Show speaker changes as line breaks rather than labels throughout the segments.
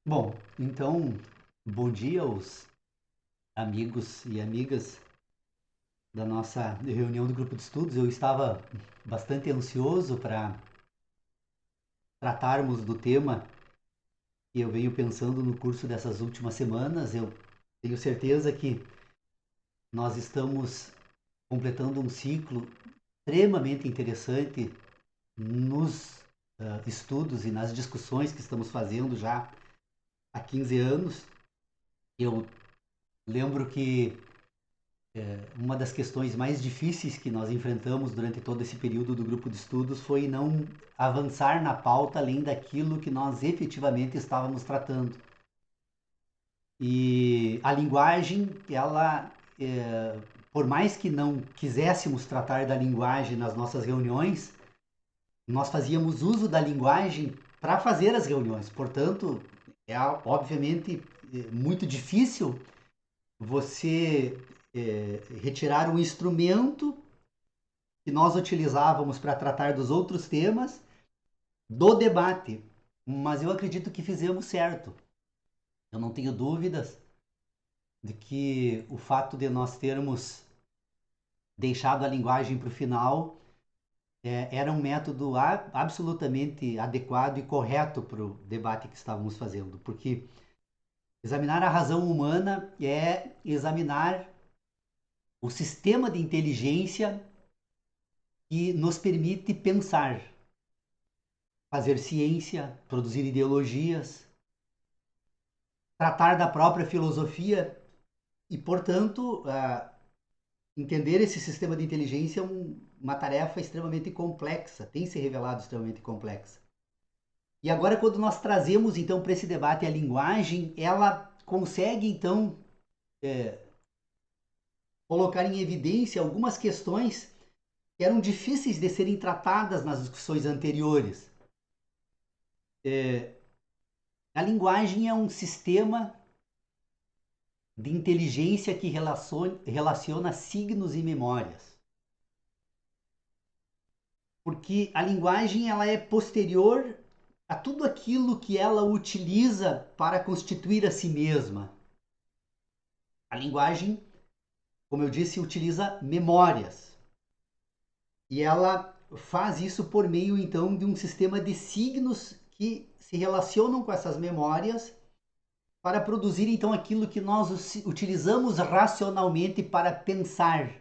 Bom, então, bom dia aos amigos e amigas da nossa reunião do grupo de estudos. Eu estava bastante ansioso para tratarmos do tema que eu venho pensando no curso dessas últimas semanas. Eu tenho certeza que nós estamos completando um ciclo extremamente interessante nos estudos e nas discussões que estamos fazendo já há 15 anos. Eu lembro que uma das questões mais difíceis que nós enfrentamos durante todo esse período do grupo de estudos foi não avançar na pauta além daquilo que nós efetivamente estávamos tratando. E a linguagem, ela, por mais que não quiséssemos tratar da linguagem nas nossas reuniões, nós fazíamos uso da linguagem para fazer as reuniões. Portanto, é obviamente muito difícil você retirar um instrumento que nós utilizávamos para tratar dos outros temas do debate. Mas eu acredito que fizemos certo. Eu não tenho dúvidas de que o fato de nós termos deixado a linguagem para o final era um método absolutamente adequado e correto para o debate que estávamos fazendo, porque examinar a razão humana é examinar o sistema de inteligência que nos permite pensar, fazer ciência, produzir ideologias, tratar da própria filosofia e, portanto, entender esse sistema de inteligência é uma tarefa extremamente complexa, tem se revelado extremamente complexa. E agora, quando nós trazemos então para esse debate a linguagem, ela consegue então colocar em evidência algumas questões que eram difíceis de serem tratadas nas discussões anteriores. A linguagem é um sistema de inteligência que relaciona signos e memórias. Porque a linguagem ela é posterior a tudo aquilo que ela utiliza para constituir a si mesma. A linguagem, como eu disse, utiliza memórias. E ela faz isso por meio então de um sistema de signos que se relacionam com essas memórias para produzir então aquilo que nós utilizamos racionalmente para pensar.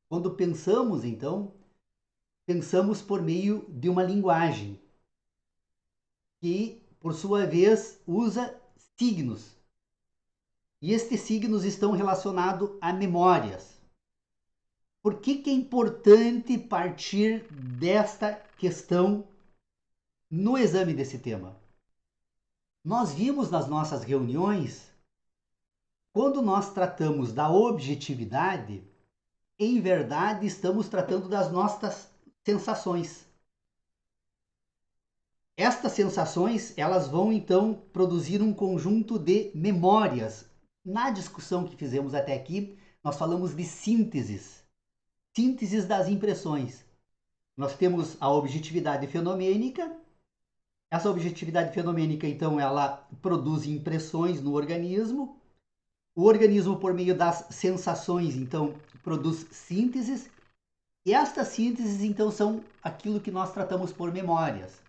Quando pensamos, então, pensamos por meio de uma linguagem que, por sua vez, usa signos. E estes signos estão relacionados a memórias. Por que é importante partir desta questão no exame desse tema? Nós vimos nas nossas reuniões, quando nós tratamos da objetividade, em verdade estamos tratando das nossas sensações. Estas sensações, elas vão então produzir um conjunto de memórias. Na discussão que fizemos até aqui, nós falamos de sínteses, sínteses das impressões. Nós temos a objetividade fenomênica. Essa objetividade fenomênica, então, ela produz impressões no organismo. O organismo, por meio das sensações, então, produz sínteses. E estas sínteses, então, são aquilo que nós tratamos por memórias.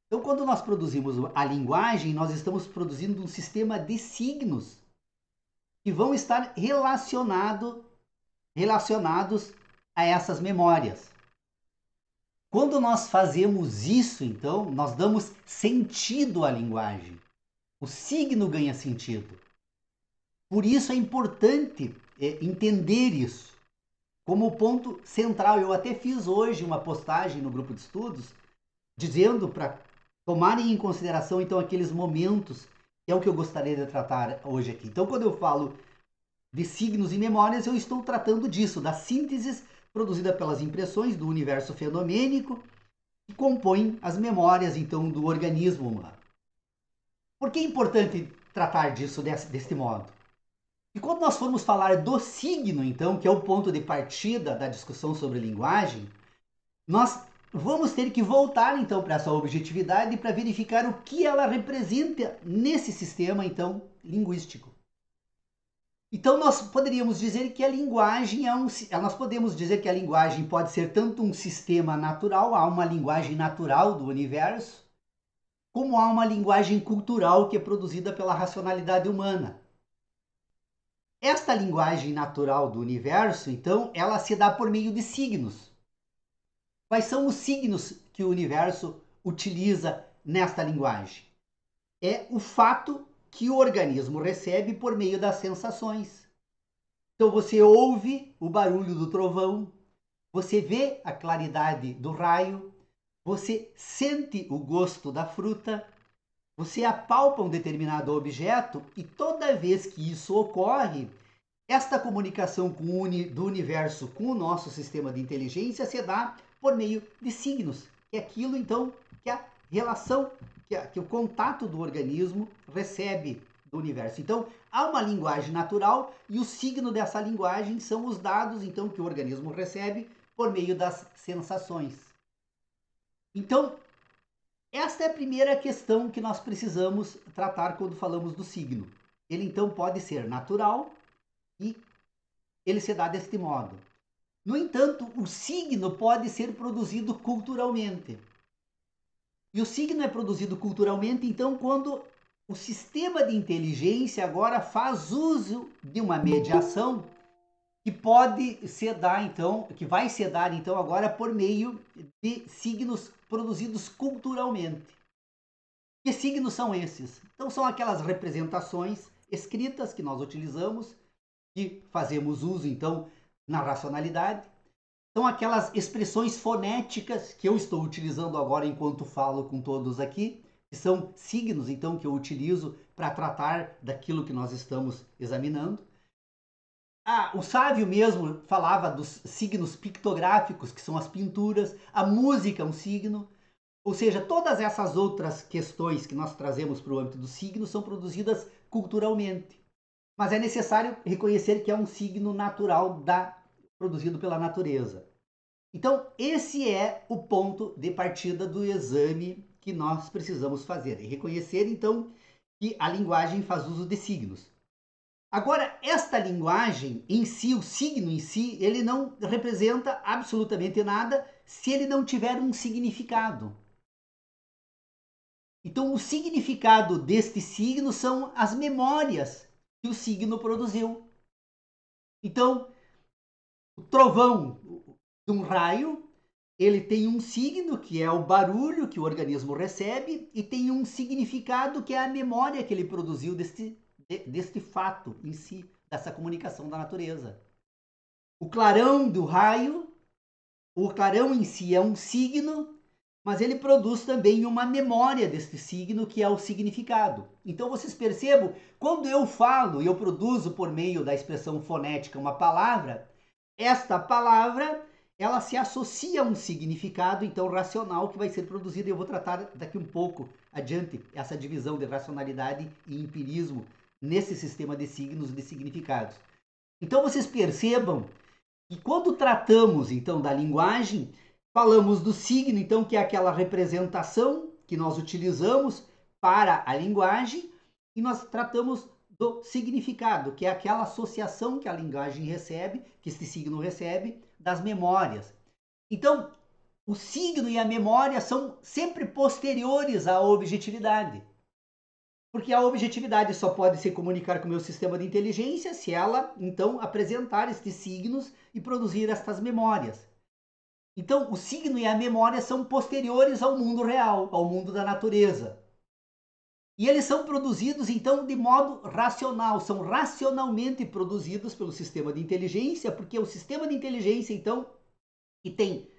Então, quando nós produzimos a linguagem, nós estamos produzindo um sistema de signos que vão estar relacionados a essas memórias. Quando nós fazemos isso, então, nós damos sentido à linguagem. O signo ganha sentido. Por isso é importante entender isso como ponto central. Eu até fiz hoje uma postagem no grupo de estudos dizendo para tomarem em consideração então aqueles momentos, que é o que eu gostaria de tratar hoje aqui. Então, quando eu falo de signos e memórias, eu estou tratando disso, da síntese produzida pelas impressões do universo fenomênico que compõem as memórias então do organismo humano. Por que é importante tratar disso deste modo? E quando nós formos falar do signo, então, que é o ponto de partida da discussão sobre linguagem, nós vamos ter que voltar então para essa objetividade para verificar o que ela representa nesse sistema então linguístico. Então nós poderíamos dizer que a linguagem nós podemos dizer que a linguagem pode ser tanto um sistema natural, há uma linguagem natural do universo, como há uma linguagem cultural que é produzida pela racionalidade humana. Esta linguagem natural do universo, então, ela se dá por meio de signos. Quais são os signos que o universo utiliza nesta linguagem? É o fato que o organismo recebe por meio das sensações. Então você ouve o barulho do trovão, você vê a claridade do raio, você sente o gosto da fruta, você apalpa um determinado objeto e toda vez que isso ocorre, esta comunicação do universo com o nosso sistema de inteligência se dá por meio de signos. É aquilo, então, que a relação, que o contato do organismo recebe do universo. Então, há uma linguagem natural e o signo dessa linguagem são os dados, então, que o organismo recebe por meio das sensações. Então, esta é a primeira questão que nós precisamos tratar quando falamos do signo. Ele, então, pode ser natural e ele se dá deste modo. No entanto, o signo pode ser produzido culturalmente. E o signo é produzido culturalmente, então, quando o sistema de inteligência agora faz uso de uma mediação que pode se dar, então, que vai se dar, então, agora por meio de signos produzidos culturalmente. Que signos são esses? Então, são aquelas representações escritas que nós utilizamos, que fazemos uso, então, na racionalidade. São aquelas expressões fonéticas que eu estou utilizando agora enquanto falo com todos aqui, que são signos, então, que eu utilizo para tratar daquilo que nós estamos examinando. O sábio mesmo falava dos signos pictográficos, que são as pinturas, a música é um signo, ou seja, todas essas outras questões que nós trazemos para o âmbito dos signos são produzidas culturalmente. Mas é necessário reconhecer que é um signo natural produzido pela natureza. Então, esse é o ponto de partida do exame que nós precisamos fazer. E reconhecer, então, que a linguagem faz uso de signos. Agora, esta linguagem em si, o signo em si, ele não representa absolutamente nada se ele não tiver um significado. Então, o significado deste signo são as memórias que o signo produziu. Então, o trovão de um raio, ele tem um signo, que é o barulho que o organismo recebe, e tem um significado, que é a memória que ele produziu deste fato em si, dessa comunicação da natureza. O clarão do raio, o clarão em si é um signo, mas ele produz também uma memória deste signo, que é o significado. Então vocês percebam, quando eu falo e eu produzo por meio da expressão fonética uma palavra, esta palavra ela se associa a um significado, então, racional, que vai ser produzido. E eu vou tratar daqui um pouco adiante essa divisão de racionalidade e empirismo nesse sistema de signos e de significados. Então, vocês percebam que quando tratamos, então, da linguagem, falamos do signo, então, que é aquela representação que nós utilizamos para a linguagem, e nós tratamos do significado, que é aquela associação que a linguagem recebe, que este signo recebe, das memórias. Então, o signo e a memória são sempre posteriores à objetividade. Porque a objetividade só pode se comunicar com o meu sistema de inteligência se ela, então, apresentar estes signos e produzir estas memórias. Então, o signo e a memória são posteriores ao mundo real, ao mundo da natureza. E eles são produzidos, então, de modo racional, são racionalmente produzidos pelo sistema de inteligência, porque o sistema de inteligência, então, que tem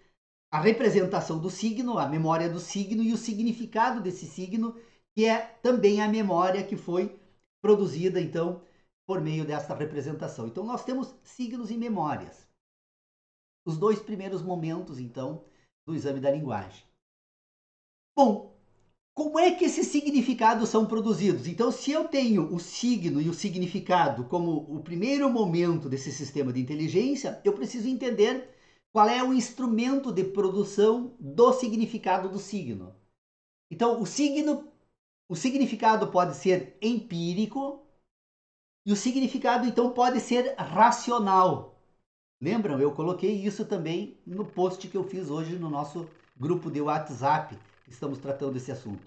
a representação do signo, a memória do signo e o significado desse signo, que é também a memória que foi produzida, então, por meio dessa representação. Então, nós temos signos e memórias. Os dois primeiros momentos, então, do exame da linguagem. Bom, como é que esses significados são produzidos? Então, se eu tenho o signo e o significado como o primeiro momento desse sistema de inteligência, eu preciso entender qual é o instrumento de produção do significado do signo. Então, o significado pode ser empírico e o significado, então, pode ser racional. Lembram? Eu coloquei isso também no post que eu fiz hoje no nosso grupo de WhatsApp, que estamos tratando desse assunto.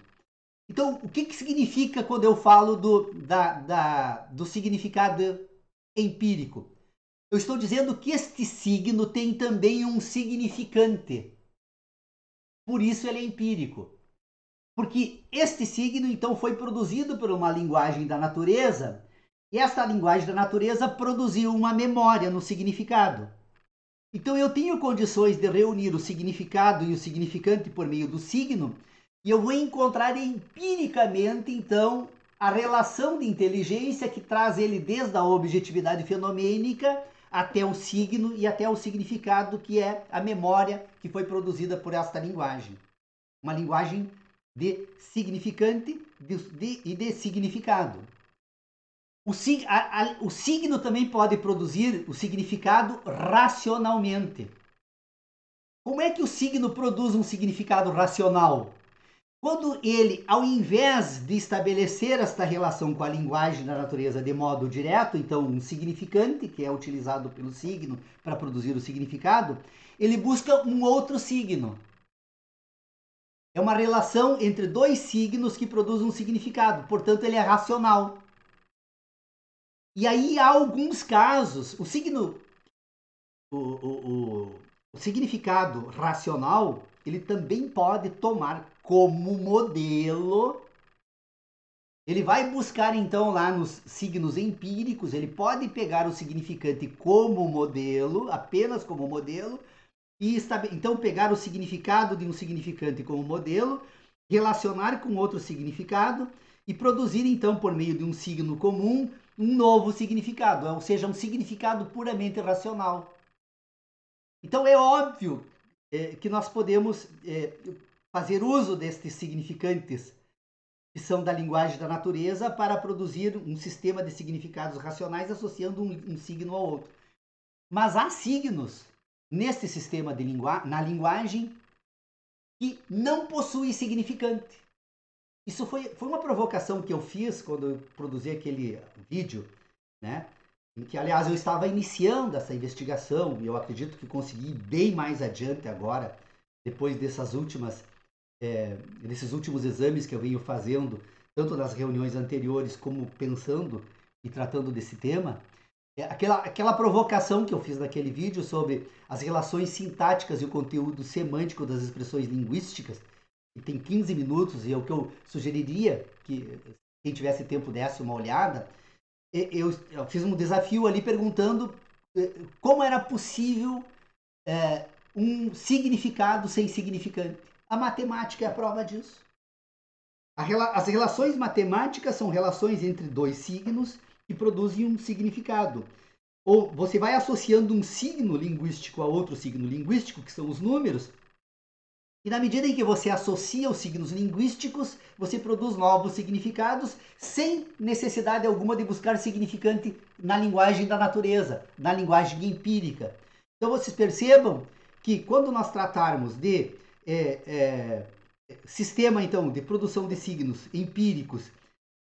Então, o que significa quando eu falo do significado empírico? Eu estou dizendo que este signo tem também um significante. Por isso ele é empírico. Porque este signo, então, foi produzido por uma linguagem da natureza, e esta linguagem da natureza produziu uma memória no significado. Então, eu tenho condições de reunir o significado e o significante por meio do signo, e eu vou encontrar empiricamente, então, a relação de inteligência que traz ele desde a objetividade fenomênica até o signo e até o significado, que é a memória que foi produzida por esta linguagem. Uma linguagem de significante e de significado. O signo também pode produzir o significado racionalmente. Como é que o signo produz um significado racional? Quando ele, ao invés de estabelecer esta relação com a linguagem da natureza de modo direto, então um significante, que é utilizado pelo signo para produzir o significado, ele busca um outro signo. É uma relação entre dois signos que produzem um significado, portanto ele é racional. E aí há alguns casos, o significado racional, ele também pode tomar como modelo. Ele vai buscar então lá nos signos empíricos, ele pode pegar o significante como modelo, apenas como modelo, e então pegar o significado de um significante como modelo, relacionar com outro significado e produzir então por meio de um signo comum um novo significado, ou seja, um significado puramente racional. Então é óbvio que nós podemos fazer uso destes significantes que são da linguagem da natureza para produzir um sistema de significados racionais associando um signo ao outro. Mas há signos nesse sistema na linguagem que não possui significante. Isso foi uma provocação que eu fiz quando eu produzi aquele vídeo, né? Em que, aliás, eu estava iniciando essa investigação e eu acredito que consegui ir bem mais adiante agora, depois desses últimos exames que eu venho fazendo, tanto nas reuniões anteriores como pensando e tratando desse tema. Aquela provocação que eu fiz naquele vídeo sobre as relações sintáticas e o conteúdo semântico das expressões linguísticas, que tem 15 minutos, e é o que eu sugeriria que quem tivesse tempo desse uma olhada. Eu fiz um desafio ali perguntando como era possível um significado sem significante. A matemática é a prova disso. As relações matemáticas são relações entre dois signos que produzem um significado. Ou você vai associando um signo linguístico a outro signo linguístico, que são os números, e na medida em que você associa os signos linguísticos, você produz novos significados sem necessidade alguma de buscar significante na linguagem da natureza, na linguagem empírica. Então vocês percebam que quando nós tratarmos de sistema então de produção de signos empíricos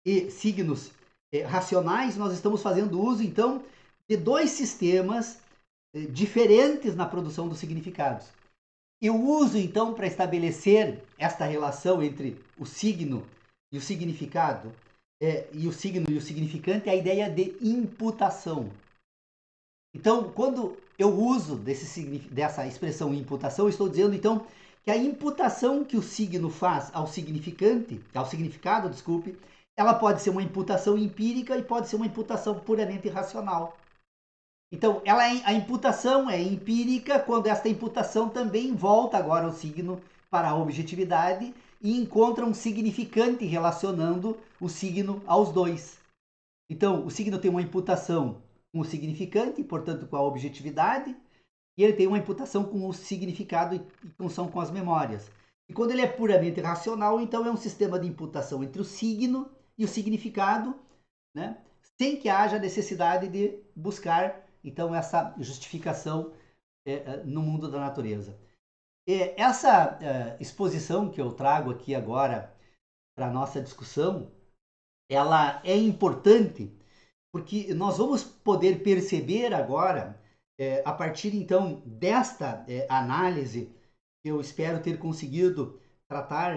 e signos racionais, nós estamos fazendo uso então de dois sistemas diferentes na produção dos significados. Eu uso então para estabelecer esta relação entre o signo e o significado, e o signo e o significante, a ideia de imputação. Então, quando eu uso dessa expressão imputação, eu estou dizendo então que a imputação que o signo faz ao significado, desculpe, ela pode ser uma imputação empírica e pode ser uma imputação puramente racional. Então, a imputação é empírica quando esta imputação também volta agora o signo para a objetividade e encontra um significante relacionando o signo aos dois. Então, o signo tem uma imputação com o significante, portanto com a objetividade, e ele tem uma imputação com o significado em função com as memórias. E quando ele é puramente racional, então é um sistema de imputação entre o signo e o significado, né? Sem que haja necessidade de buscar então essa justificação no mundo da natureza. Essa exposição que eu trago aqui agora para a nossa discussão, ela é importante porque nós vamos poder perceber agora, a partir então desta análise, que eu espero ter conseguido tratar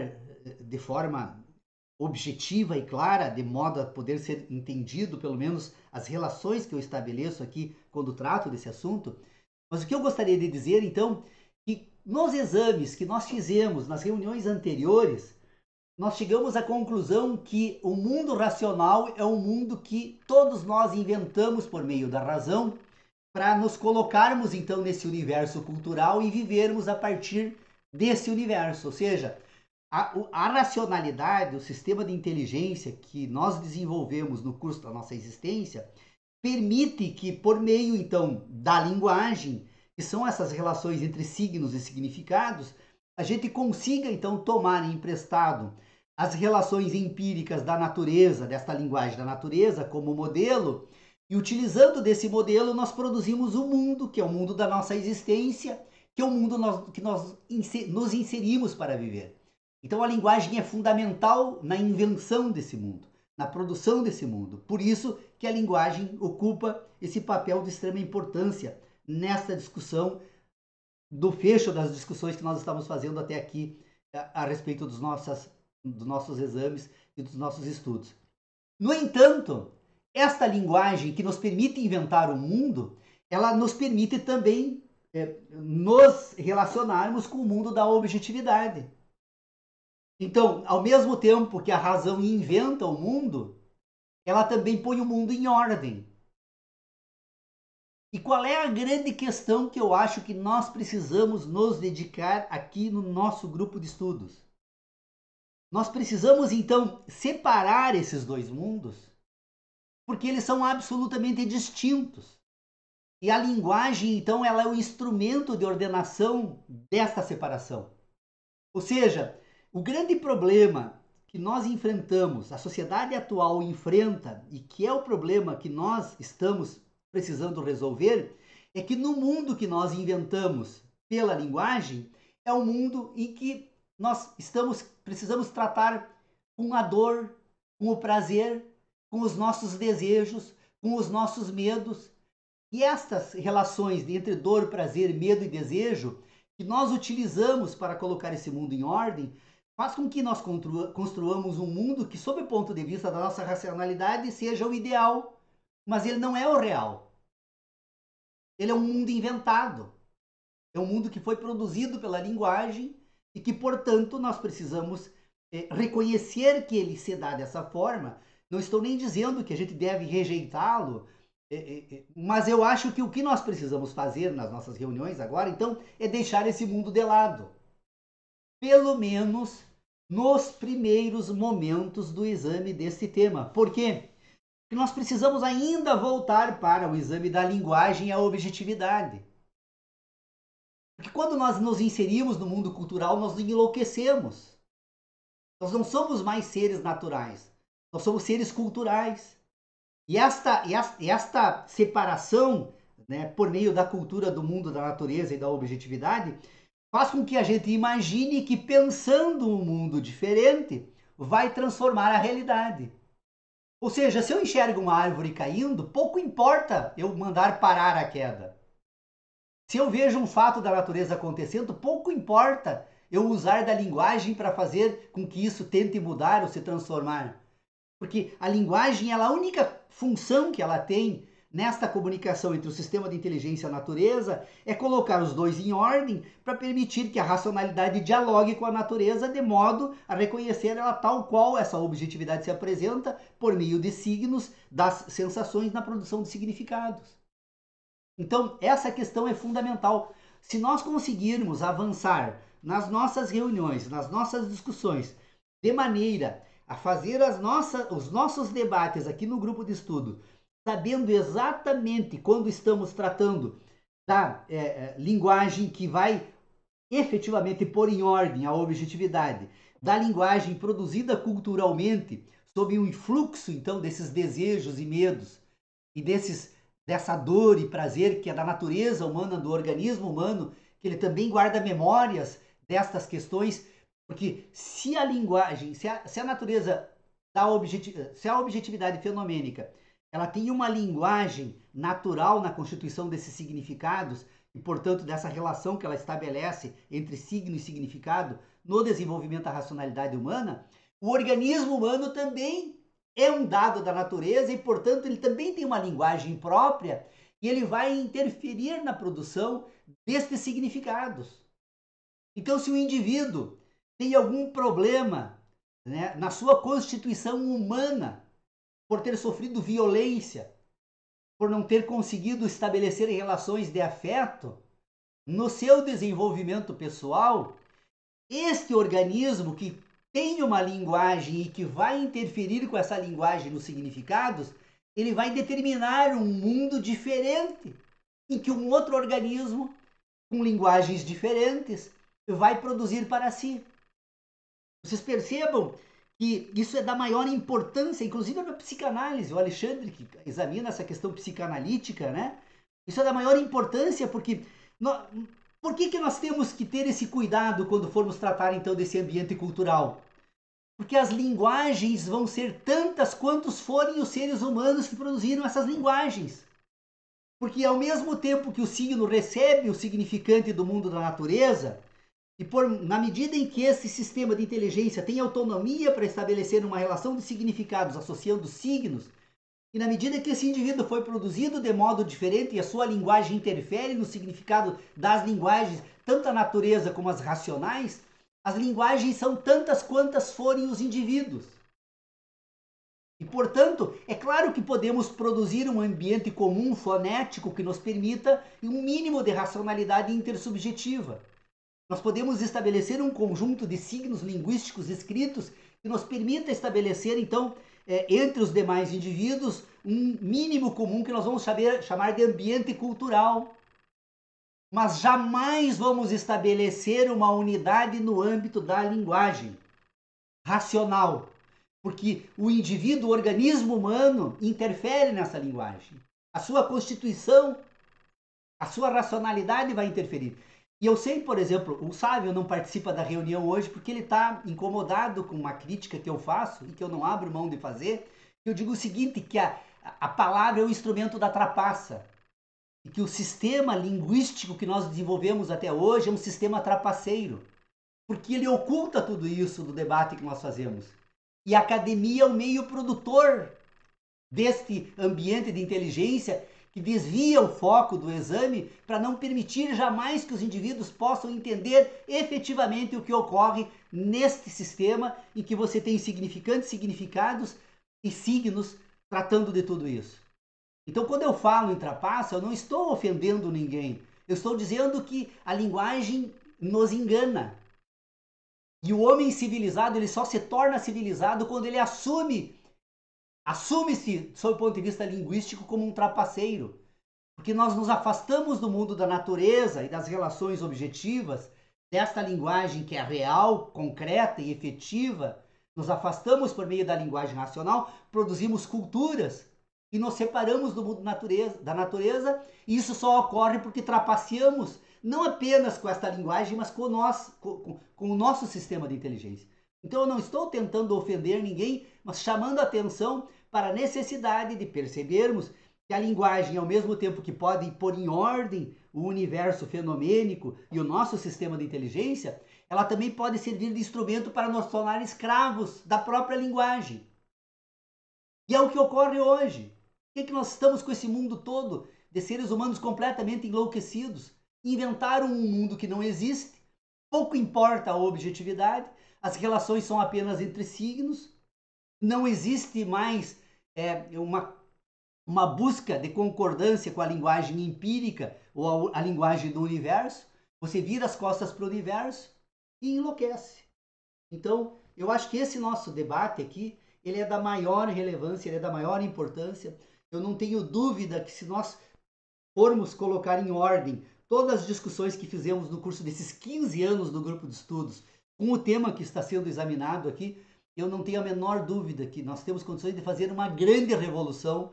de forma objetiva e clara, de modo a poder ser entendido, pelo menos, as relações que eu estabeleço aqui quando trato desse assunto. Mas o que eu gostaria de dizer, então, que nos exames que nós fizemos nas reuniões anteriores, nós chegamos à conclusão que o mundo racional é um mundo que todos nós inventamos por meio da razão para nos colocarmos então nesse universo cultural e vivermos a partir desse universo. Ou seja, a racionalidade, o sistema de inteligência que nós desenvolvemos no curso da nossa existência, permite que, por meio então da linguagem, que são essas relações entre signos e significados, a gente consiga então tomar emprestado as relações empíricas da natureza, desta linguagem da natureza como modelo, e utilizando desse modelo nós produzimos o mundo, que é o mundo da nossa existência, que é o mundo que nós nos inserimos para viver. Então a linguagem é fundamental na invenção desse mundo, na produção desse mundo. Por isso que a linguagem ocupa esse papel de extrema importância nesta discussão, do fecho das discussões que nós estamos fazendo até aqui a respeito dos nossos exames e dos nossos estudos. No entanto, esta linguagem que nos permite inventar o mundo, ela nos permite também nos relacionarmos com o mundo da objetividade. Então, ao mesmo tempo que a razão inventa o mundo, ela também põe o mundo em ordem. E qual é a grande questão que eu acho que nós precisamos nos dedicar aqui no nosso grupo de estudos? Nós precisamos então separar esses dois mundos, porque eles são absolutamente distintos. E a linguagem, então, ela é o instrumento de ordenação desta separação. Ou seja, o grande problema que nós enfrentamos, a sociedade atual enfrenta, e que é o problema que nós estamos precisando resolver, é que no mundo que nós inventamos pela linguagem, é um mundo em que nós precisamos tratar com a dor, com o prazer, com os nossos desejos, com os nossos medos. E estas relações entre dor, prazer, medo e desejo que nós utilizamos para colocar esse mundo em ordem, faz com que nós construamos um mundo que, sob o ponto de vista da nossa racionalidade, seja o ideal, mas ele não é o real. Ele é um mundo inventado. É um mundo que foi produzido pela linguagem e que, portanto, nós precisamos reconhecer que ele se dá dessa forma. Não estou nem dizendo que a gente deve rejeitá-lo, mas eu acho que o que nós precisamos fazer nas nossas reuniões agora, então, é deixar esse mundo de lado. Pelo menos nos primeiros momentos do exame desse tema. Por quê? Porque nós precisamos ainda voltar para o exame da linguagem e a objetividade. Porque quando nós nos inserimos no mundo cultural, nós enlouquecemos. Nós não somos mais seres naturais, nós somos seres culturais. E esta separação, né, por meio da cultura do mundo da natureza e da objetividade, faz com que a gente imagine que pensando um mundo diferente vai transformar a realidade. Ou seja, se eu enxergo uma árvore caindo, pouco importa eu mandar parar a queda. Se eu vejo um fato da natureza acontecendo, pouco importa eu usar da linguagem para fazer com que isso tente mudar ou se transformar. Porque a linguagem, a única função que ela tem nesta comunicação entre o sistema de inteligência e a natureza é colocar os dois em ordem para permitir que a racionalidade dialogue com a natureza de modo a reconhecer ela tal qual essa objetividade se apresenta por meio de signos das sensações na produção de significados. Então, essa questão é fundamental. Se nós conseguirmos avançar nas nossas reuniões, nas nossas discussões, de maneira a fazer os nossos debates aqui no grupo de estudo, sabendo exatamente quando estamos tratando da linguagem que vai efetivamente pôr em ordem a objetividade, da linguagem produzida culturalmente, sob o influxo, então, desses desejos e medos e desses dessa dor e prazer que é da natureza humana, do organismo humano, que ele também guarda memórias destas questões, porque se a linguagem, se a natureza se a objetividade fenomênica, ela tem uma linguagem natural na constituição desses significados e, portanto, dessa relação que ela estabelece entre signo e significado no desenvolvimento da racionalidade humana, o organismo humano também é um dado da natureza e, portanto, ele também tem uma linguagem própria e ele vai interferir na produção destes significados. Então, se o indivíduo tem algum problema, né, na sua constituição humana, por ter sofrido violência, por não ter conseguido estabelecer relações de afeto, no seu desenvolvimento pessoal, este organismo que tem uma linguagem e que vai interferir com essa linguagem nos significados, ele vai determinar um mundo diferente, em que um outro organismo, com linguagens diferentes, vai produzir para si. Vocês percebam que isso é da maior importância, inclusive na psicanálise. O Alexandre, que examina essa questão psicanalítica, né? Isso é da maior importância porque por que nós temos que ter esse cuidado quando formos tratar então desse ambiente cultural? Porque as linguagens vão ser tantas quantos forem os seres humanos que produziram essas linguagens. Porque ao mesmo tempo que o signo recebe o significante do mundo da natureza, na medida em que esse sistema de inteligência tem autonomia para estabelecer uma relação de significados associando signos, e na medida que esse indivíduo foi produzido de modo diferente e a sua linguagem interfere no significado das linguagens, tanto a natureza como as racionais, as linguagens são tantas quantas forem os indivíduos. E, portanto, é claro que podemos produzir um ambiente comum fonético que nos permita um mínimo de racionalidade intersubjetiva. Nós podemos estabelecer um conjunto de signos linguísticos escritos que nos permita estabelecer, então, entre os demais indivíduos, um mínimo comum que nós vamos chamar de ambiente cultural. Mas jamais vamos estabelecer uma unidade no âmbito da linguagem racional, porque o indivíduo, o organismo humano, interfere nessa linguagem. A sua constituição, a sua racionalidade vai interferir. E eu sei, por exemplo, o Sávio não participa da reunião hoje porque ele está incomodado com uma crítica que eu faço e que eu não abro mão de fazer. Eu digo o seguinte, que a palavra é o instrumento da trapaça. E que o sistema linguístico que nós desenvolvemos até hoje é um sistema trapaceiro. Porque ele oculta tudo isso do debate que nós fazemos. E a academia é o meio produtor deste ambiente de inteligência que desvia o foco do exame para não permitir jamais que os indivíduos possam entender efetivamente o que ocorre neste sistema em que você tem significantes, significados e signos tratando de tudo isso. Então, quando eu falo em trapaça, eu não estou ofendendo ninguém. Eu estou dizendo que a linguagem nos engana. E o homem civilizado, ele só se torna civilizado quando ele assume-se, sob o ponto de vista linguístico, como um trapaceiro. Porque nós nos afastamos do mundo da natureza e das relações objetivas, desta linguagem que é real, concreta e efetiva, nos afastamos por meio da linguagem racional, produzimos culturas e nos separamos do mundo da natureza, e isso só ocorre porque trapaceamos não apenas com esta linguagem, mas com o nosso sistema de inteligência. Então eu não estou tentando ofender ninguém, mas chamando a atenção para a necessidade de percebermos que a linguagem, ao mesmo tempo que pode pôr em ordem o universo fenomênico e o nosso sistema de inteligência, ela também pode servir de instrumento para nos tornar escravos da própria linguagem. E é o que ocorre hoje. Por que nós estamos com esse mundo todo de seres humanos completamente enlouquecidos? Inventaram um mundo que não existe, pouco importa a objetividade, as relações são apenas entre signos, não existe mais uma busca de concordância com a linguagem empírica ou a linguagem do universo. Você vira as costas para o universo e enlouquece. Então, eu acho que esse nosso debate aqui, ele é da maior relevância, ele é da maior importância. Eu não tenho dúvida que se nós formos colocar em ordem todas as discussões que fizemos no curso desses 15 anos do grupo de estudos, com o tema que está sendo examinado aqui, eu não tenho a menor dúvida que nós temos condições de fazer uma grande revolução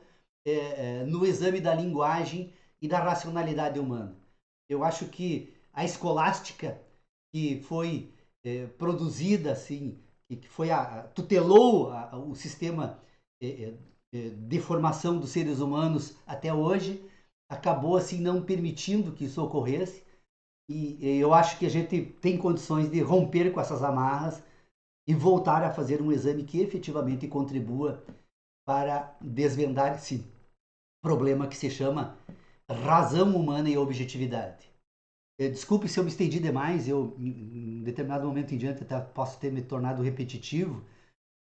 no exame da linguagem e da racionalidade humana. Eu acho que a escolástica que foi produzida assim, que foi tutelou o sistema de formação dos seres humanos até hoje, acabou assim não permitindo que isso ocorresse. E eu acho que a gente tem condições de romper com essas amarras e voltar a fazer um exame que efetivamente contribua para desvendar esse problema que se chama razão humana e objetividade. Desculpe se eu me estendi demais, eu em determinado momento em diante até posso ter me tornado repetitivo,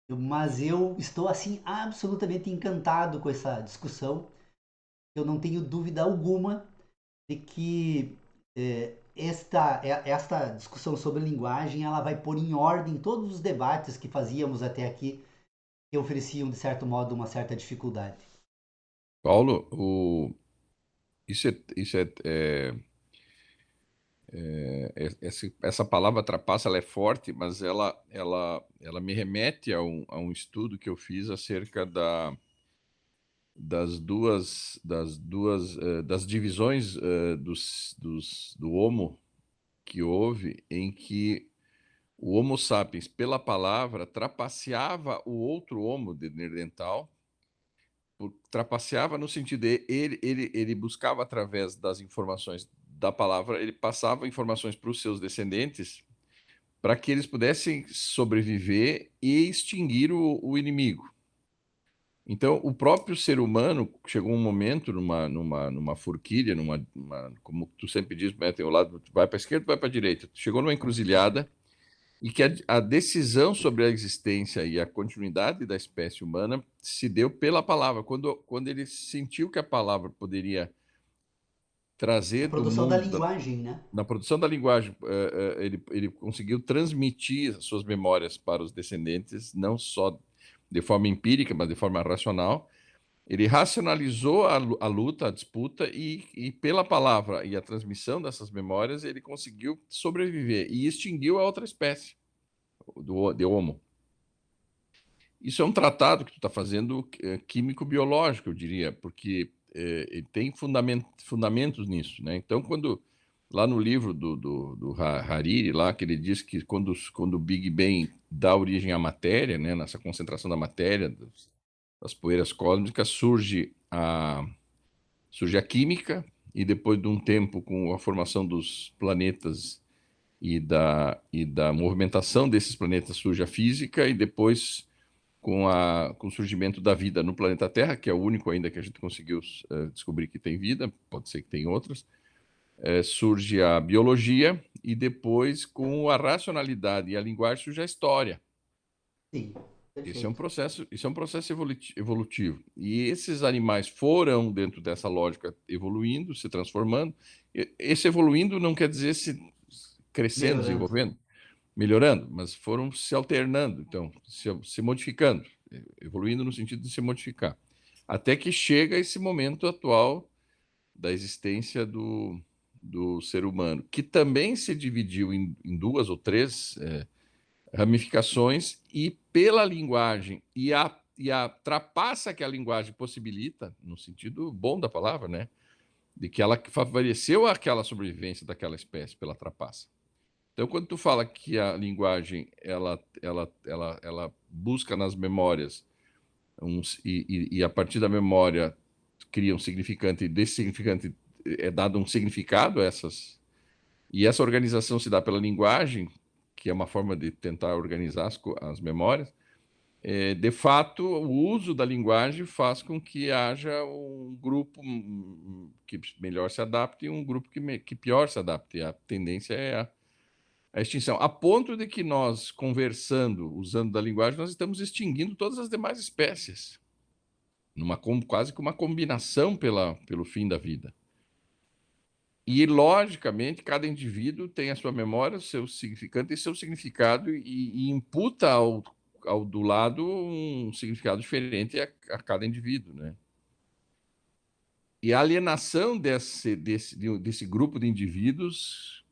mas eu estou assim absolutamente encantado com essa discussão. Eu não tenho dúvida alguma de que esta discussão sobre linguagem ela vai pôr em ordem todos os debates que fazíamos até aqui, que ofereciam, de certo modo, uma certa dificuldade.
Paulo, essa palavra trapaça, ela é forte, mas ela me remete a um estudo que eu fiz acerca das divisões do Homo que houve, em que o Homo sapiens, pela palavra, trapaceava o outro Homo de Neandertal, trapaceava no sentido de ele buscava através das informações da palavra, ele passava informações para os seus descendentes para que eles pudessem sobreviver e extinguir o inimigo. Então, o próprio ser humano chegou um momento numa forquilha, como tu sempre diz, tem o lado, vai para a esquerda, vai para a direita. Chegou numa encruzilhada e que a decisão sobre a existência e a continuidade da espécie humana se deu pela palavra. Quando ele sentiu que a palavra poderia
A
trazer do
produção da
mundo,
linguagem, né?
na produção da linguagem, ele conseguiu transmitir suas memórias para os descendentes, não só de forma empírica, mas de forma racional. Ele racionalizou a luta, a disputa, e pela palavra e a transmissão dessas memórias, ele conseguiu sobreviver e extinguiu a outra espécie, de Homo. Isso é um tratado que tu está fazendo químico-biológico, eu diria, porque tem fundamentos nisso, né? Então, lá no livro do Hariri, lá que ele diz que quando o Big Bang dá origem à matéria, né, nessa concentração da matéria, das poeiras cósmicas, surge a química, e depois de um tempo, com a formação dos planetas e da movimentação desses planetas, surge a física, e depois com o surgimento da vida no planeta Terra, que é o único ainda que a gente conseguiu descobrir que tem vida, pode ser que tem outras, surge a biologia, e depois, com a racionalidade e a linguagem, surge a história.
Sim, perfeito.
Isso é um processo evolutivo. E esses animais foram, dentro dessa lógica, evoluindo, se transformando. Esse evoluindo não quer dizer se crescendo,
Melhorando.
desenvolvendo, melhorando, mas foram se alternando, então, se modificando, evoluindo no sentido de se modificar. Até que chega esse momento atual da existência do ser humano, que também se dividiu em duas ou três ramificações, e pela linguagem e a trapaça que a linguagem possibilita, no sentido bom da palavra, né? De que ela favoreceu aquela sobrevivência daquela espécie pela trapaça. Então, quando tu fala que a linguagem ela busca nas memórias e a partir da memória cria um significante, e desse significante é dado um significado a essas, e essa organização se dá pela linguagem, que é uma forma de tentar organizar as memórias. De fato, o uso da linguagem faz com que haja um grupo que melhor se adapte e um grupo que pior se adapte. A tendência é a extinção, a ponto de que nós, conversando, usando da linguagem, nós estamos extinguindo todas as demais espécies, quase que uma combinação pelo fim da vida. E, logicamente, cada indivíduo tem a sua memória, o seu significante e seu significado, e imputa ao do lado um significado diferente a cada indivíduo, né? E a alienação desse grupo de indivíduos,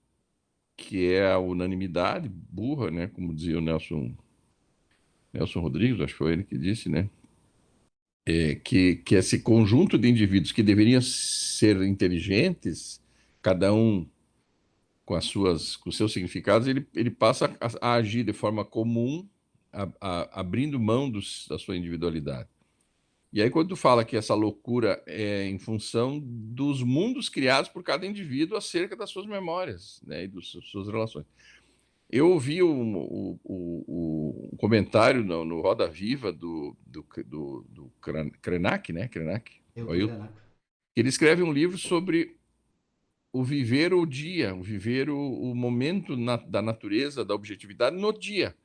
que é a unanimidade burra, né? Como dizia o Nelson Rodrigues, acho que foi ele que disse, né? que esse conjunto de indivíduos que deveriam ser inteligentes, cada um com os seus significados, ele passa a agir de forma comum, abrindo mão da sua individualidade. E aí, quando tu fala que essa loucura é em função dos mundos criados por cada indivíduo acerca das suas memórias, né, e das suas relações. Eu ouvi um comentário no Roda Viva do Krenak, né? Krenak,
Eu,
o Ailton. Ele escreve um livro sobre o viver o dia, o viver o momento da natureza, da objetividade no dia.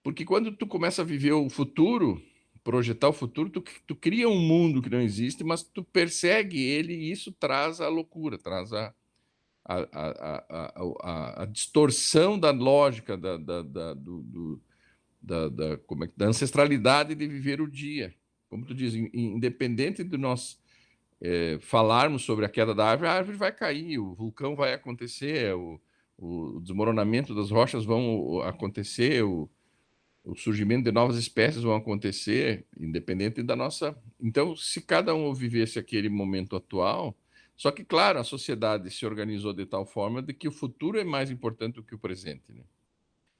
Porque quando tu começa a viver o futuro, projetar o futuro, tu cria um mundo que não existe, mas tu persegue ele e isso traz a loucura, traz a distorção da lógica da ancestralidade de viver o dia. Como tu diz, independente de nós falarmos sobre a queda da árvore, a árvore vai cair, o vulcão vai acontecer, o desmoronamento das rochas vão acontecer, o surgimento de novas espécies vão acontecer, independente da nossa. Então, se cada um vivesse aquele momento atual, só que, claro, a sociedade se organizou de tal forma de que o futuro é mais importante do que o presente, né?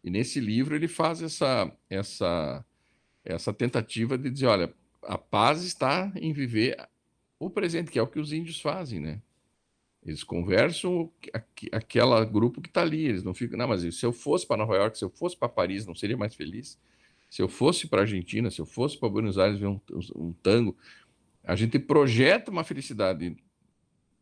E nesse livro ele faz essa tentativa de dizer, olha, a paz está em viver o presente, que é o que os índios fazem, né? Eles conversam aquela grupo que está ali, eles não ficam, não, mas se eu fosse para Nova York, se eu fosse para Paris, não seria mais feliz? Se eu fosse para a Argentina, se eu fosse para Buenos Aires ver um tango, a gente projeta uma felicidade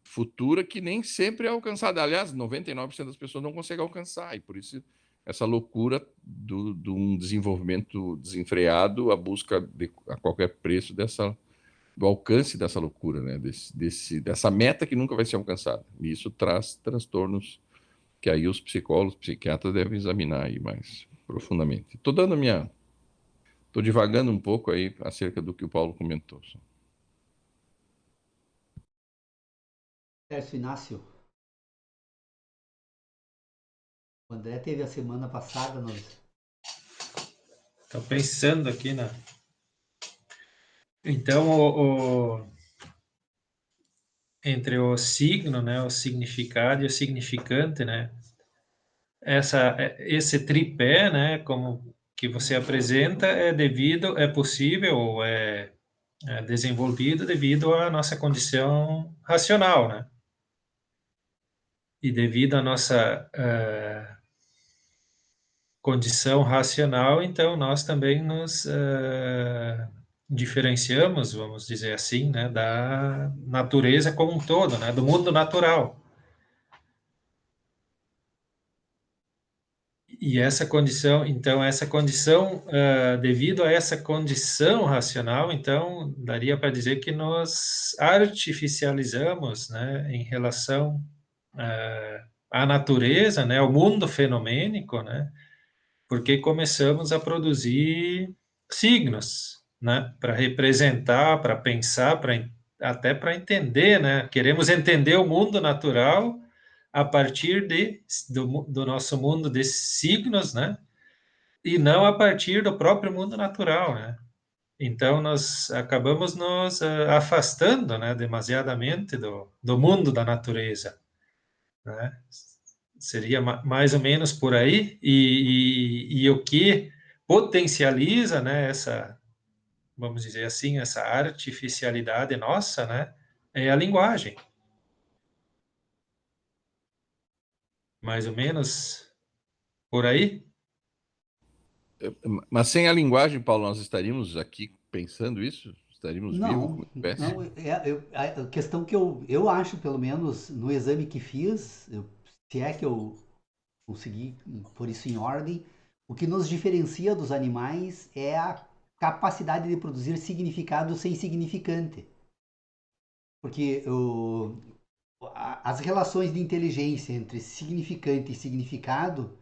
futura que nem sempre é alcançada. Aliás, 99% das pessoas não conseguem alcançar, e por isso essa loucura de um desenvolvimento desenfreado, a busca a qualquer preço do alcance dessa loucura, né? Dessa meta que nunca vai ser alcançada. E isso traz transtornos que aí os psicólogos, psiquiatras devem examinar aí mais profundamente. Estou divagando um pouco aí acerca do que o Paulo comentou.
Sérgio Inácio, o André teve a semana passada nos.
Tô pensando aqui na. Então, entre o signo, né, o significado e o significante, né, esse tripé, né, como que você apresenta, é possível ou é desenvolvido devido à nossa condição racional, né? E devido à nossa condição racional, então nós também nos diferenciamos, vamos dizer assim, né, da natureza como um todo, né, do mundo natural. E essa condição, devido a essa condição racional, então daria para dizer que nós artificializamos, né, em relação à natureza, né, ao mundo fenomênico, né, porque começamos a produzir signos, né, para representar, para pensar, até para entender, né? Queremos entender o mundo natural a partir do nosso mundo de signos, né? E não a partir do próprio mundo natural, né? Então, nós acabamos nos afastando, né, demasiadamente do mundo da natureza, né? Seria mais ou menos por aí, e o que potencializa, né, vamos dizer assim, essa artificialidade nossa, né, é a linguagem. Mais ou menos por aí?
Mas sem a linguagem, Paulo, nós estaríamos aqui pensando isso? Estaríamos vivos
Não,
como espécie?
não, a questão que eu acho, pelo menos no exame que fiz, se é que eu consegui pôr isso em ordem, o que nos diferencia dos animais é a capacidade de produzir significado sem significante. Porque as relações de inteligência entre significante e significado,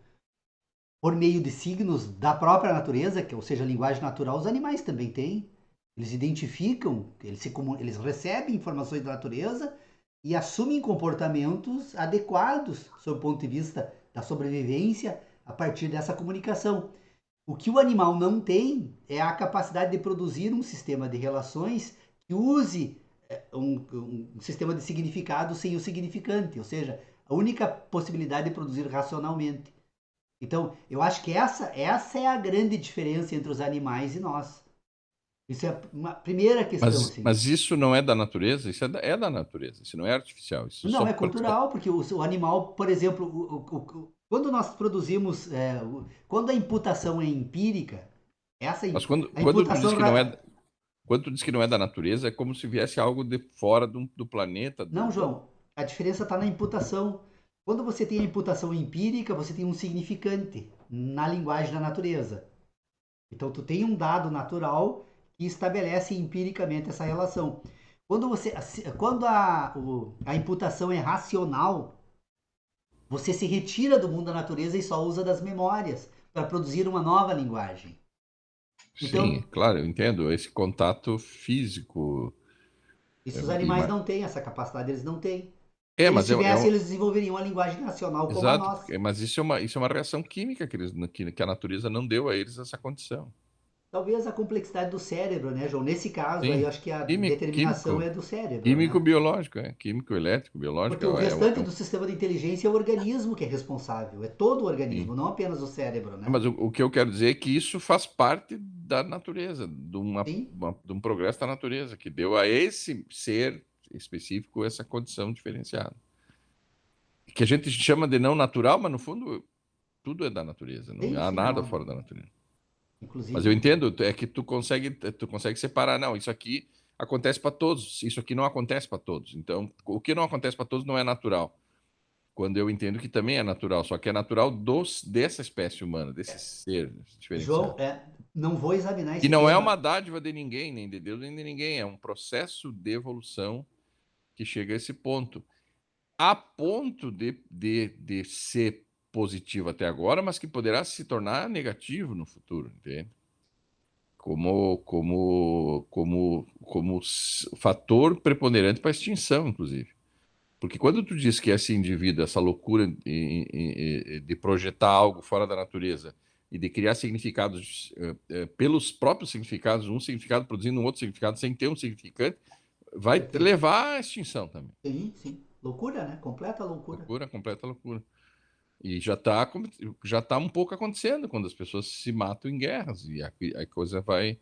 por meio de signos da própria natureza, ou seja, a linguagem natural, os animais também têm. Eles identificam, eles recebem informações da natureza e assumem comportamentos adequados sob o ponto de vista da sobrevivência a partir dessa comunicação. O que o animal não tem é a capacidade de produzir um sistema de relações que use um sistema de significado sem o significante, ou seja, a única possibilidade de produzir racionalmente. Então, eu acho que essa é a grande diferença entre os animais e nós. Isso é uma primeira questão, assim.
Mas isso não é da natureza, isso é da natureza, isso não é artificial. Isso
Não,
só,
é cultural, porque o animal, por exemplo, quando nós produzimos, quando a imputação é empírica, essa
mas
a
quando tu diz
imputação.
que não é, quando tu diz que não é da natureza, é como se viesse algo de fora do planeta,
Não, João, a diferença está na imputação. Quando você tem a imputação empírica, você tem um significante na linguagem da natureza. Então, tu tem um dado natural que estabelece empiricamente essa relação. Quando a imputação é racional, você se retira do mundo da natureza e só usa das memórias para produzir uma nova linguagem.
Sim,
Então,
é claro, eu entendo esse contato físico.
isso os
é, e
animais
ma-
não têm, essa capacidade eles não têm. Se
É,
eles
mas
tivessem, eles desenvolveriam uma linguagem racional como a
exato,
nossa.
mas isso é uma reação química que a natureza não deu a eles essa condição.
Talvez a complexidade do cérebro, né, João? Nesse caso aí, eu
Sim,
acho que a
químico,
determinação é do cérebro,
químico
né?
biológico, químico elétrico biológico
Porque o restante
é um,
do sistema de inteligência é o organismo que é responsável. É todo o
sim.
organismo, não apenas o cérebro, né?
Mas o que eu quero dizer é que isso faz parte da natureza,
Sim,
de um progresso da natureza, que deu a esse ser específico essa condição diferenciada. Que a gente chama de não natural, mas no fundo tudo é da natureza, não
sim,
há
sim.
nada fora da natureza. Mas eu
Inclusive,
entendo, é que tu consegue separar, não, isso aqui acontece para todos, isso aqui não acontece para todos. Então, o que não acontece para todos não é natural. Quando eu entendo que também é natural, só que é natural dessa espécie humana, desse ser
João,
diferenciado.
não vou examinar
E
esse
não é
tema.
uma dádiva de ninguém, nem de Deus, nem de ninguém, é um processo de evolução que chega a esse ponto. A ponto de ser positivo até agora, mas que poderá se tornar negativo no futuro, entende? Como fator preponderante para a extinção, inclusive. Porque quando tu diz que esse indivíduo, essa loucura de projetar algo fora da natureza e de criar significados pelos próprios significados, um significado produzindo um outro significado sem ter um significante, vai
Perfeito.
levar à extinção também.
Sim, sim. Loucura, né? Completa loucura.
Loucura, completa loucura. E já tá um pouco acontecendo quando as pessoas se matam em guerras e a coisa vai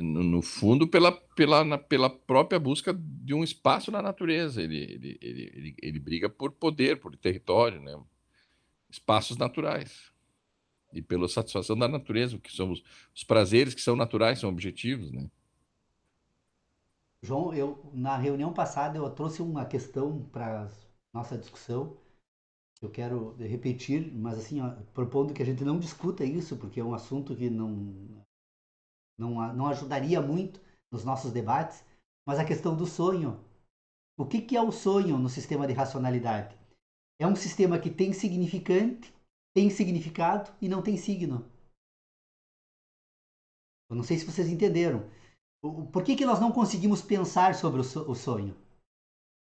no fundo, pela própria busca de um espaço na natureza. Ele briga por poder, por território, né? Espaços naturais. E pela satisfação da natureza, que são os prazeres que são naturais, são objetivos, né?
João, na reunião passada eu trouxe uma questão para nossa discussão. Eu quero repetir, mas assim, ó, propondo que a gente não discuta isso, porque é um assunto que não ajudaria muito nos nossos debates, mas a questão do sonho. O que é o sonho no sistema de racionalidade? É um sistema que tem significante, tem significado e não tem signo. Eu não sei se vocês entenderam. Por que nós não conseguimos pensar sobre o sonho?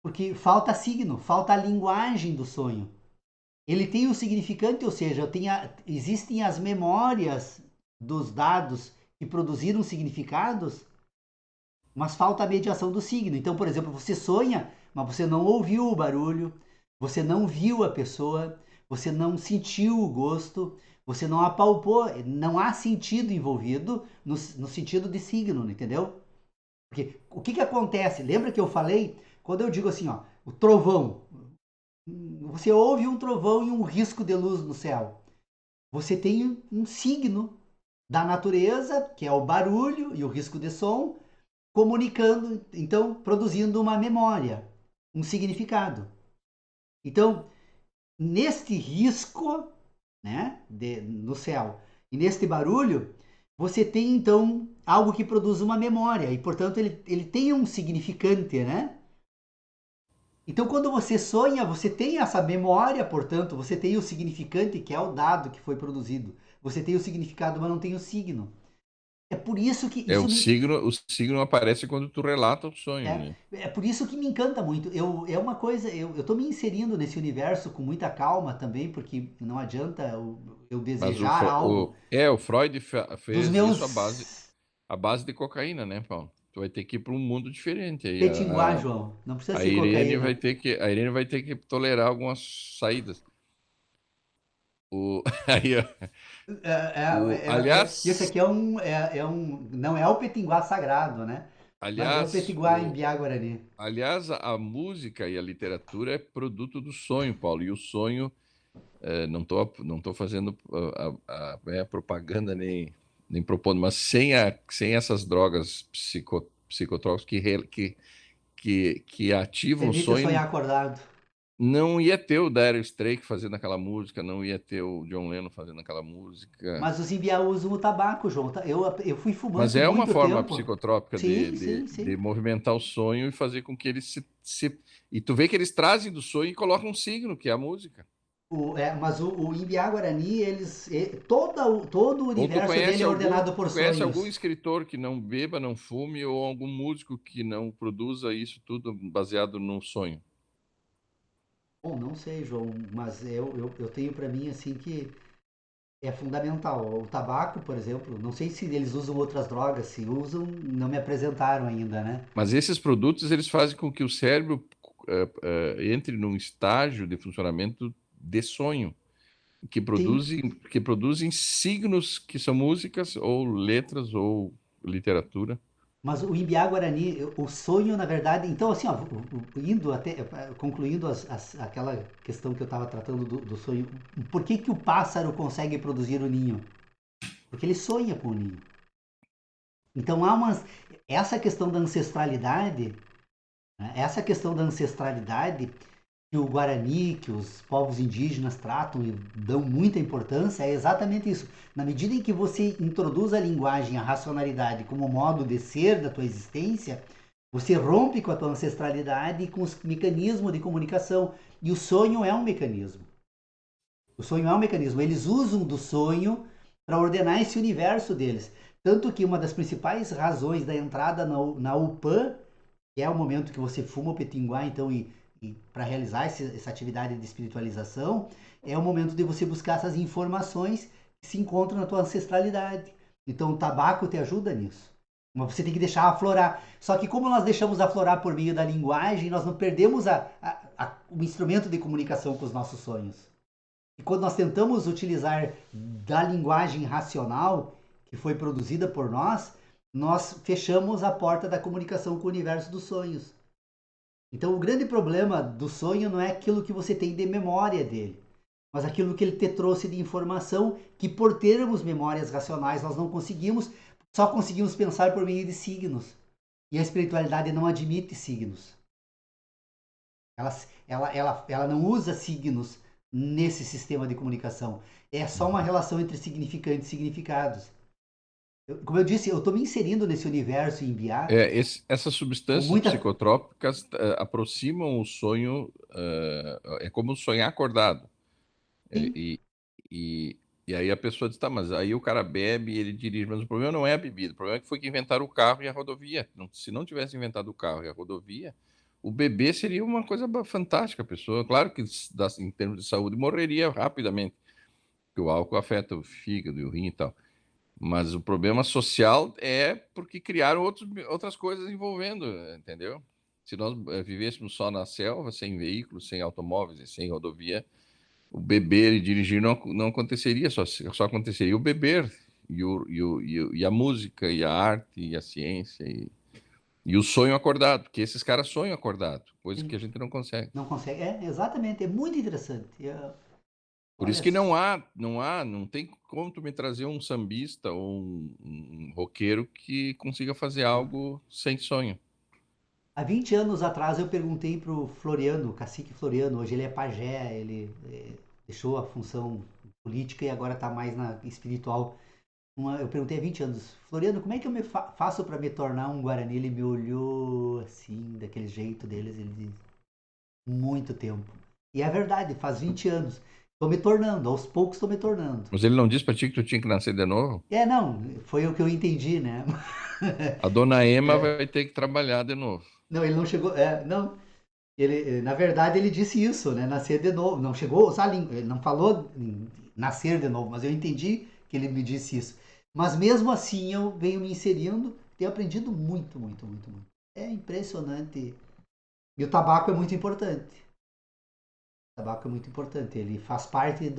Porque falta signo, falta a linguagem do sonho. Ele tem o significante, ou seja, existem as memórias dos dados que produziram significados, mas falta a mediação do signo. Então, por exemplo, você sonha, mas você não ouviu o barulho, você não viu a pessoa, você não sentiu o gosto, você não apalpou, não há sentido envolvido no sentido de signo, entendeu? Porque o que acontece? Lembra que eu falei? Quando eu digo assim, ó, o trovão, você ouve um trovão e um risco de luz no céu. Você tem um signo da natureza, que é o barulho e o risco de som, comunicando, então produzindo uma memória, um significado. Então, neste risco, né, no céu e neste barulho, você tem então algo que produz uma memória e, portanto, ele tem um significante, né? Então, quando você sonha, você tem essa memória, portanto, você tem o significante, que é o dado que foi produzido. Você tem o significado, mas não tem o signo. É por isso que
É
isso me,
o signo aparece quando tu relata o sonho,
é,
né?
é por isso que me encanta muito. É uma coisa, eu tô me inserindo nesse universo com muita calma também, porque não adianta eu
Mas
desejar algo
o Freud
dos
fez isso
meus
à base de cocaína, né, Paulo? Tu vai ter que ir para um mundo diferente. Aí
petinguá, João. Não precisa
a
ser
Irene
cocaína.
a Irene vai ter que tolerar algumas saídas. Aí, ó,
Esse
aliás,
aqui não é o petinguá sagrado, né? Mas é o
aliás,
petinguá em Biá-Guarani.
aliás, a música e a literatura é produto do sonho, Paulo. E o sonho, não tô fazendo propaganda nem propondo, mas sem essas drogas psicotrópicas que ativam o
Permite
sonho,
sonhar acordado.
não ia ter o Dire Straits fazendo aquela música, não ia ter o John Lennon fazendo aquela música.
Mas os imbiá usam o tabaco, João. Eu fui
Mas
fumante
é uma
muito
forma
tempo.
psicotrópica
Sim, sim,
de
sim.
movimentar o sonho e fazer com que ele se. E tu vê que eles trazem do sonho e colocam um signo, que é a música.
Mas o Imbiá Guarani, todo o
Ou
universo dele é ordenado por
tu conhece algum
sonhos.
escritor que não beba, não fume, ou algum músico que não produza isso tudo baseado no sonho?
Bom, não sei, João, mas eu tenho para mim assim que é fundamental. O tabaco, por exemplo, não sei se eles usam outras drogas, se usam, não me apresentaram ainda, né?
Mas esses produtos eles fazem com que o cérebro entre num estágio de funcionamento de sonho,
Sim,
que produzem signos que são músicas ou letras ou literatura.
mas o Imbiá Guarani, o sonho, na verdade, então assim, ó, indo até, concluindo aquela questão que eu estava tratando do sonho, por que que o pássaro consegue produzir o ninho? Porque ele sonha com o ninho. Então essa questão da ancestralidade, né, essa questão da ancestralidade que o Guarani, que os povos indígenas tratam e dão muita importância, é exatamente isso. Na medida em que você introduz a linguagem, a racionalidade como modo de ser da tua existência, você rompe com a tua ancestralidade e com os mecanismos de comunicação. E o sonho é um mecanismo. O sonho é um mecanismo. Eles usam do sonho para ordenar esse universo deles. Tanto que uma das principais razões da entrada na UPAN, que é o momento que você fuma o petinguá, então, e para realizar essa atividade de espiritualização, é o momento de você buscar essas informações que se encontram na tua ancestralidade. Então, o tabaco te ajuda nisso. Mas você tem que deixar aflorar. Só que como nós deixamos aflorar por meio da linguagem, nós não perdemos o instrumento de comunicação com os nossos sonhos. E quando nós tentamos utilizar da linguagem racional que foi produzida por nós fechamos a porta da comunicação com o universo dos sonhos. Então, o grande problema do sonho não é aquilo que você tem de memória dele, mas aquilo que ele te trouxe de informação que, por termos memórias racionais, nós não conseguimos, só conseguimos pensar por meio de signos. E a espiritualidade não admite signos. Ela não usa signos nesse sistema de comunicação. É só uma relação entre significantes e significados. Como eu disse, eu estou me inserindo nesse universo em BIA
Essas
com
substâncias
muita.
psicotrópicas aproximam o sonho, é como sonhar acordado.
Sim,
E, e, e aí a pessoa diz, tá, mas aí o cara bebe e ele dirige, mas o problema não é a bebida, o problema é que foi que inventaram o carro e a rodovia. Se não tivesse inventado o carro e a rodovia, o bebê seria uma coisa fantástica, a pessoa, claro que em termos de saúde morreria rapidamente, porque o álcool afeta o fígado e o rim e tal. Mas o problema social é porque criaram outras coisas envolvendo, entendeu? Se nós vivêssemos só na selva, sem veículos, sem automóveis e sem rodovia, o beber e dirigir não aconteceria, só aconteceria o beber e a música e a arte e a ciência e o sonho acordado, porque esses caras sonham acordado, coisa que
sim.
a gente não consegue.
Não consegue. É, exatamente. É muito interessante.
Por isso
Olha,
que não tem como tu me trazer um sambista ou um roqueiro que consiga fazer algo sem sonho.
há 20 anos atrás eu perguntei para o Floriano, o cacique Floriano, hoje ele é pajé, ele deixou a função política e agora está mais na espiritual. Eu perguntei há 20 anos, Floriano, como é que eu faço para me tornar um Guarani? Ele me olhou assim, daquele jeito deles, ele disse, muito tempo. E é verdade, faz 20 anos. Tô me tornando, aos poucos tô me tornando.
Mas ele não disse para ti que tu tinha que nascer de novo?
Não, foi o que eu entendi, né?
A dona Ema vai ter que trabalhar de novo.
Não, ele não chegou, não, ele, na verdade, ele disse isso, né? Nascer de novo. Não chegou a usar a língua, ele não falou em nascer de novo, mas eu entendi que ele me disse isso. Mas mesmo assim eu venho me inserindo, tenho aprendido muito, muito, muito, muito. É impressionante. E o tabaco é muito importante. O tabaco é muito importante. Ele faz parte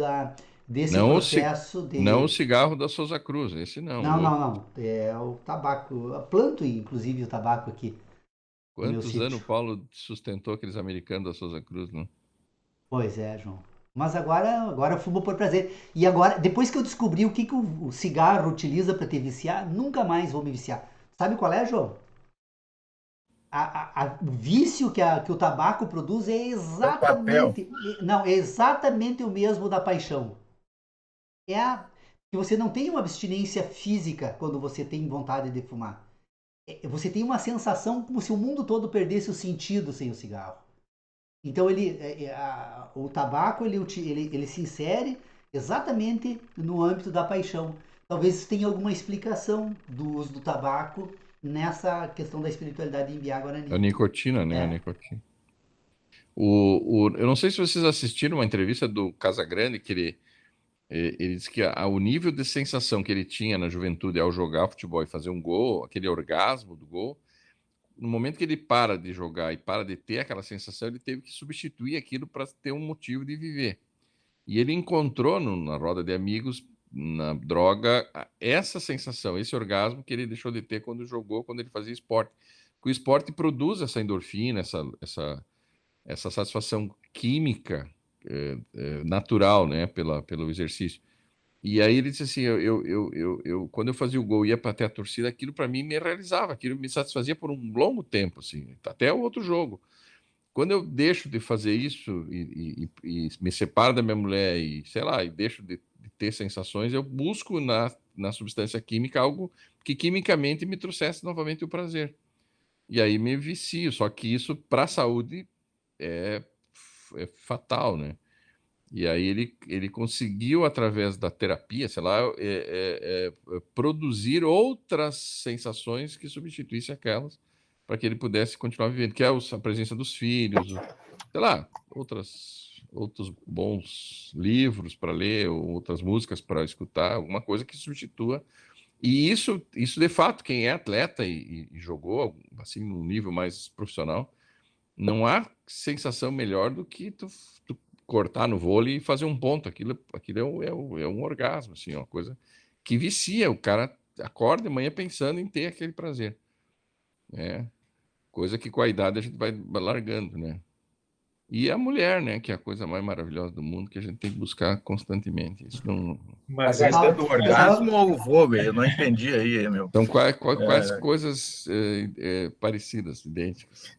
desse
Não
processo
não o
de.
cigarro da Souza Cruz, esse não, o
Não, não,
outro.
não. É o tabaco. Eu planto, inclusive, o tabaco aqui no meu
Quantos anos
sítio.
o Paulo sustentou aqueles americanos da Souza Cruz, não?
Pois é, João. Mas agora eu fumo por prazer. E agora, depois que eu descobri o que, que o cigarro utiliza para te viciar, nunca mais vou me viciar. Sabe qual é, João? O vício que o tabaco produz é
É o papel.
exatamente, não, é exatamente o mesmo da paixão. Que você não tem uma abstinência física quando você tem vontade de fumar. Você tem uma sensação como se o mundo todo perdesse o sentido sem o cigarro. Então o tabaco ele se insere exatamente no âmbito da paixão. Talvez tenha alguma explicação do uso do tabaco nessa questão da espiritualidade em Biá
A
Guarani.
nicotina, né? A
É.
nicotina. Eu não sei se vocês assistiram uma entrevista do Casagrande, que ele disse que o nível de sensação que ele tinha na juventude ao jogar futebol e fazer um gol, aquele orgasmo do gol, no momento que ele para de jogar e para de ter aquela sensação, ele teve que substituir aquilo para ter um motivo de viver. E ele encontrou na roda de amigos, na droga, essa sensação, esse orgasmo que ele deixou de ter quando jogou, quando ele fazia esporte. Porque o esporte produz essa endorfina, essa satisfação química natural, né, pelo exercício. E aí ele disse assim, quando eu fazia o gol e ia para até a torcida, aquilo para mim me realizava, aquilo me satisfazia por um longo tempo, assim, até o outro jogo. Quando eu deixo de fazer isso e me separo da minha mulher e, sei lá, e deixo de ter sensações, eu busco na substância química algo que quimicamente me trouxesse novamente o prazer. E aí me vicio, só que isso para a saúde é, é fatal, né? E aí ele conseguiu, através da terapia, sei lá, produzir outras sensações que substituíssem aquelas para que ele pudesse continuar vivendo, que é a presença dos filhos, sei lá, outros bons livros para ler, ou outras músicas para escutar, alguma coisa que substitua. E isso de fato, quem é atleta e jogou assim num nível mais profissional, não há sensação melhor do que tu cortar no vôlei e fazer um ponto. Aquilo é um orgasmo, assim, uma coisa que vicia. O cara acorda de manhã pensando em ter aquele prazer. Né? Coisa que com a idade a gente vai largando, né? E a mulher, né? Que é a coisa mais maravilhosa do mundo que a gente tem que buscar constantemente. Isso não...
Mas
Eu tava,
Aguardando o
eu tava,
orgasmo ou o vôlei? Eu não entendi aí, meu.
Então, quais coisas parecidas, idênticas?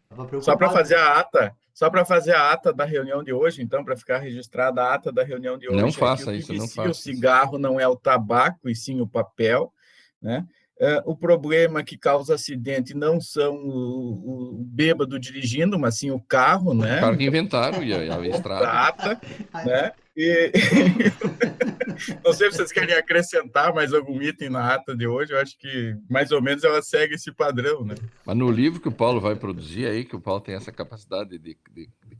tava
Só para
preocupado.
fazer a ata, só para fazer a ata da reunião de hoje, então, para ficar registrada a ata da reunião de
Não
hoje, é que o
faça
que
isso, não
vicia o
faça isso.
cigarro não é o tabaco, e sim o papel, né? O problema que causa acidente não são o bêbado dirigindo, mas sim o carro,
O
né?
cara que inventaram e a estrada.
Da ata, né? E não sei se vocês querem acrescentar mais algum item na ata de hoje, eu acho que mais ou menos ela segue esse padrão, né?
Mas no livro que o Paulo vai produzir aí, que o Paulo tem essa capacidade de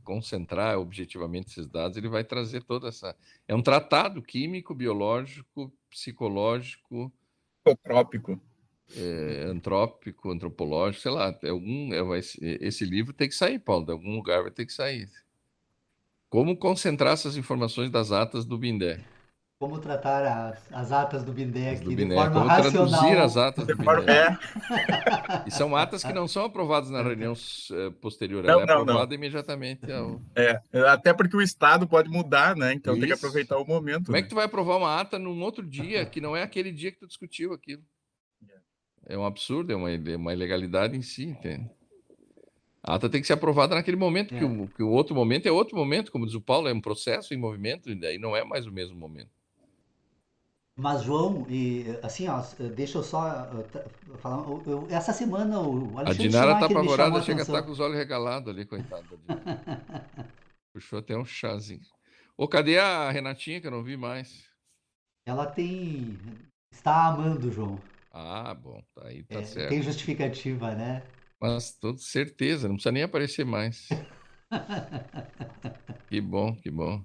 concentrar objetivamente esses dados, ele vai trazer toda essa... É um tratado químico, biológico, psicológico,
Psicotrópico.
antrópico, antropológico, sei lá. Esse livro tem que sair, Paulo, de algum lugar vai ter que sair. Como concentrar essas informações das atas do Bindé?
Como tratar as atas do
As do
Bindec de
Bindé.
forma
Como traduzir as
racional.
atas do Bindé?
É,
E são atas que não são aprovadas na reunião posterior, ela
não,
é
não, não.
aprovada imediatamente ao...
Até porque o estado pode mudar, né? Então tem que
Isso.
aproveitar o momento,
Como é
né?
que tu vai aprovar uma ata num outro dia, que não é aquele dia que tu discutiu aquilo? É um absurdo, é uma ilegalidade em si, entende? A ata tem que ser aprovada naquele momento,
É.
que o outro momento é outro momento, como diz o Paulo, é um processo em movimento, e daí não é mais o mesmo momento.
Mas, João, e assim, ó, deixa eu só falar. Essa semana o
A
Alexandre
Dinara tá
Schumacher me chamou
apavorada,
a
chega a estar
atenção.
com os olhos regalados ali, coitada da Dinara. Puxou até um chazinho. Ô, cadê a Renatinha, que eu não vi mais?
Ela está amando, João.
Ah, bom, tá aí, tá
Tem
certo.
justificativa, né?
Mas, com certeza, não precisa nem aparecer mais. Que bom, que bom.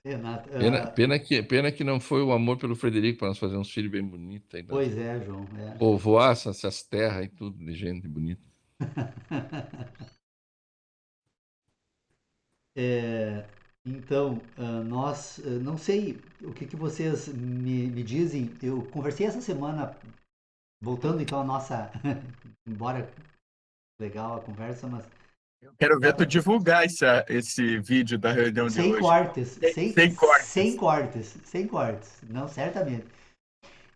Renata,
Pena que não foi o amor pelo Frederico para nós fazer uns filhos bem bonitos ainda.
pois é, João.
Povoar essas terras e tudo de gente bonita.
Então, não sei o que vocês me dizem. Eu conversei essa semana, voltando então a nossa, embora legal a conversa, mas
Quero ver tu divulgar esse vídeo da reunião de
sem
hoje.
cortes,
Sem cortes.
sem cortes, não, certamente.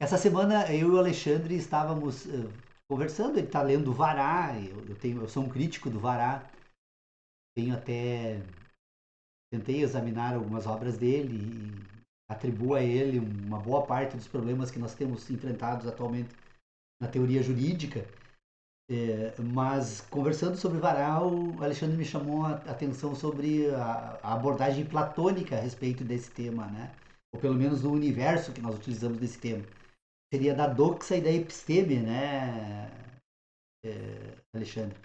Essa semana eu e o Alexandre estávamos conversando, ele está lendo o Vará, eu sou um crítico do Vará, tentei examinar algumas obras dele e atribuo a ele uma boa parte dos problemas que nós temos enfrentados atualmente na teoria jurídica. Mas conversando sobre Vará, o Alexandre me chamou a atenção sobre a abordagem platônica a respeito desse tema, né? Ou pelo menos do universo que nós utilizamos desse tema. Seria da doxa e da episteme, né, Alexandre?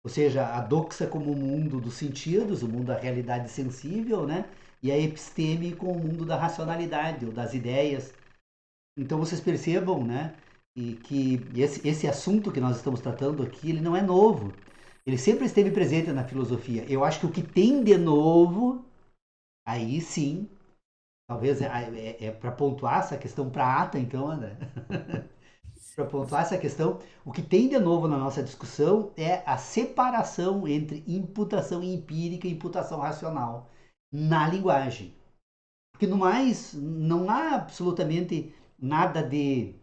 Ou seja, a doxa como o mundo dos sentidos, o mundo da realidade sensível, né? E a episteme com o mundo da racionalidade, ou das ideias. Então vocês percebam, né? E que esse assunto que nós estamos tratando aqui, ele não é novo. Ele sempre esteve presente na filosofia. Eu acho que o que tem de novo, aí sim, talvez para pontuar essa questão para a ata, então, André. Para pontuar essa questão, o que tem de novo na nossa discussão é a separação entre imputação empírica e imputação racional na linguagem. Porque no mais, não há absolutamente nada de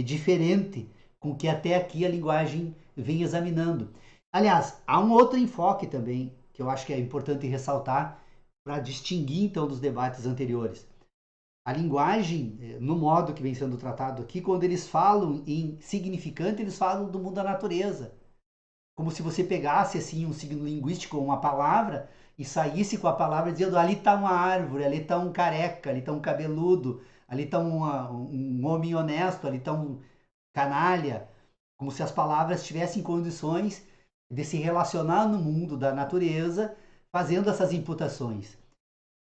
diferente com o que até aqui a linguagem vem examinando. Aliás, há um outro enfoque também que eu acho que é importante ressaltar para distinguir então dos debates anteriores. A linguagem, no modo que vem sendo tratado aqui, quando eles falam em significante, eles falam do mundo da natureza. Como se você pegasse assim um signo linguístico, uma palavra, e saísse com a palavra dizendo ali está uma árvore, ali está um careca, ali está um cabeludo, ali está um homem honesto, ali está um canalha. Como se as palavras tivessem condições de se relacionar no mundo da natureza, fazendo essas imputações.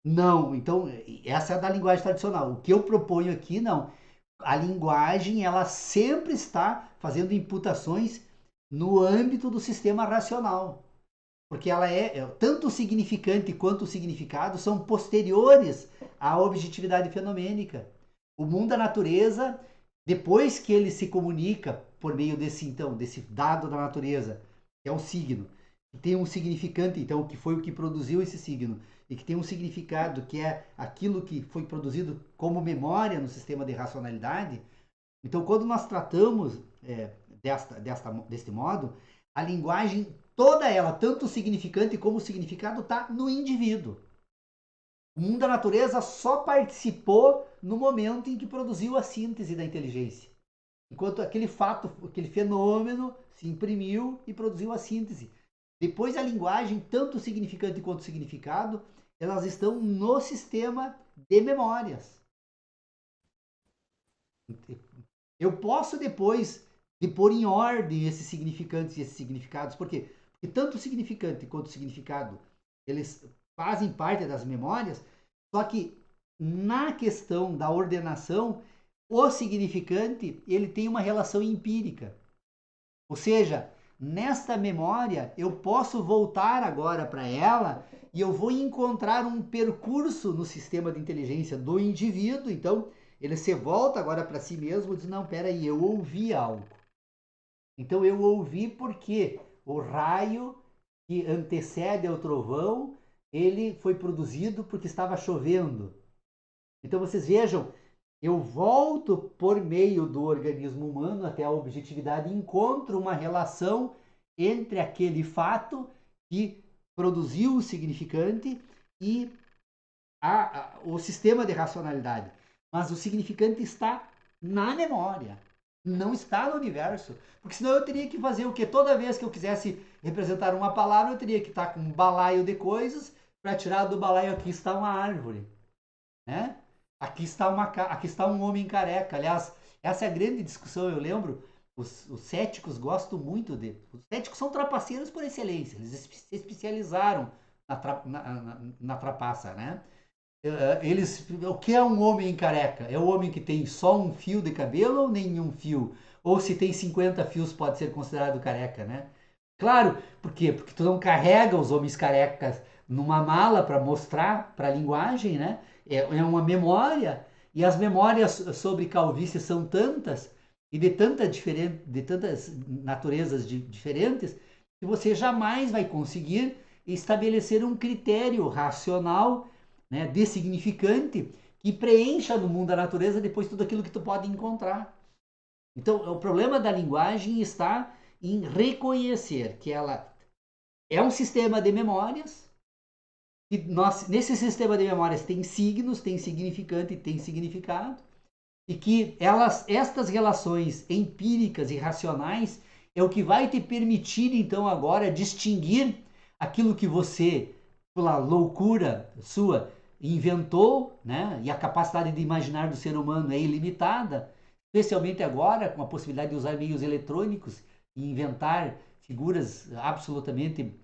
Não, então essa é da linguagem tradicional. O que eu proponho aqui, não. A linguagem, ela sempre está fazendo imputações no âmbito do sistema racional. Porque ela tanto o significante quanto o significado são posteriores à objetividade fenomênica. O mundo da natureza, depois que ele se comunica por meio desse dado da natureza, que é um signo, que tem um significante, então, que foi o que produziu esse signo, e que tem um significado que é aquilo que foi produzido como memória no sistema de racionalidade. Então, quando nós tratamos deste modo, a linguagem, toda ela, tanto o significante como o significado, está no indivíduo. O mundo da natureza só participou no momento em que produziu a síntese da inteligência. Enquanto aquele fato, aquele fenômeno se imprimiu e produziu a síntese. Depois a linguagem, tanto o significante quanto o significado, elas estão no sistema de memórias. Eu posso depois de pôr em ordem esses significantes e esses significados, por quê? Porque tanto o significante quanto o significado, eles fazem parte das memórias, só que na questão da ordenação, o significante, ele tem uma relação empírica. Ou seja, nesta memória, eu posso voltar agora para ela e eu vou encontrar um percurso no sistema de inteligência do indivíduo. Então, ele se volta agora para si mesmo e diz: não, peraí, eu ouvi algo. Então, eu ouvi porque o raio que antecede ao trovão, ele foi produzido porque estava chovendo. Então, vocês vejam, eu volto por meio do organismo humano até a objetividade e encontro uma relação entre aquele fato que produziu o significante e o sistema de racionalidade. Mas o significante está na memória, não está no universo. Porque senão eu teria que fazer o quê? Toda vez que eu quisesse representar uma palavra, eu teria que estar com um balaio de coisas para tirar do balaio, aqui está uma árvore, né? Aqui está um homem careca. Aliás, essa é a grande discussão, eu lembro. Os céticos gostam muito de. Os céticos são trapaceiros por excelência. Eles se especializaram na trapaça, né? O que é um homem careca? É o homem que tem só um fio de cabelo ou nenhum fio? Ou se tem 50 fios pode ser considerado careca, né? Claro, por quê? Porque tu não carrega os homens carecas numa mala para mostrar para a linguagem, né? É uma memória, e as memórias sobre calvície são tantas e de tantas naturezas diferentes que você jamais vai conseguir estabelecer um critério racional, né, de significante que preencha no mundo da natureza depois tudo aquilo que tu pode encontrar. Então, o problema da linguagem está em reconhecer que ela é um sistema de memórias, e nesse sistema de memórias tem signos, tem significante e tem significado, e que estas relações empíricas e racionais é o que vai te permitir, então, agora distinguir aquilo que você, pela loucura sua, inventou, né? E a capacidade de imaginar do ser humano é ilimitada, especialmente agora com a possibilidade de usar meios eletrônicos e inventar figuras absolutamente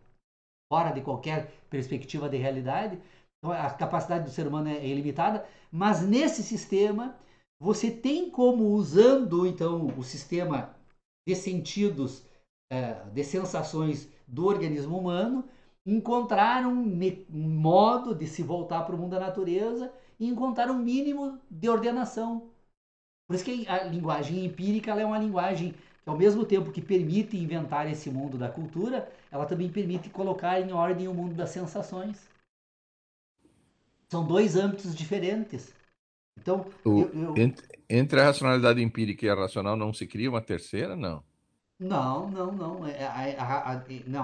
fora de qualquer perspectiva de realidade. Então, a capacidade do ser humano é ilimitada, mas nesse sistema você tem como, usando então o sistema de sentidos, de sensações do organismo humano, encontrar um modo de se voltar para o mundo da natureza e encontrar um mínimo de ordenação. Por isso que a linguagem empírica ela é uma linguagem que, ao mesmo tempo que permite inventar esse mundo da cultura, ela também permite colocar em ordem o mundo das sensações. São dois âmbitos diferentes. Então,
entre a racionalidade empírica e a racional não se cria uma terceira, não?
Não. Não,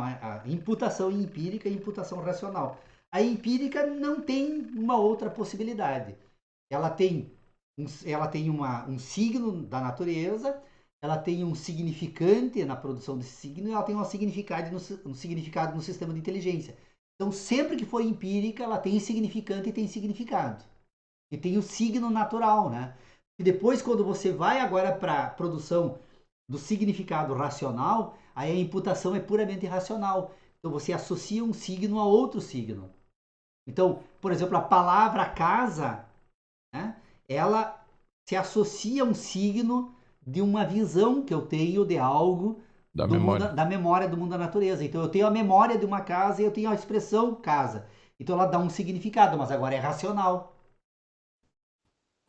a imputação empírica e imputação racional. A empírica não tem uma outra possibilidade. Ela tem um signo da natureza, ela tem um significante na produção desse signo e ela tem um significado no sistema de inteligência. Então, sempre que for empírica, ela tem significante e tem significado. E tem o signo natural, né? E depois, quando você vai agora para a produção do significado racional, aí a imputação é puramente racional. Então, você associa um signo a outro signo. Então, por exemplo, a palavra casa, né, ela se associa a um signo de uma visão que eu tenho de algo
Da memória.
da memória do mundo da natureza. Então, eu tenho a memória de uma casa e eu tenho a expressão casa. Então, ela dá um significado, mas agora é racional.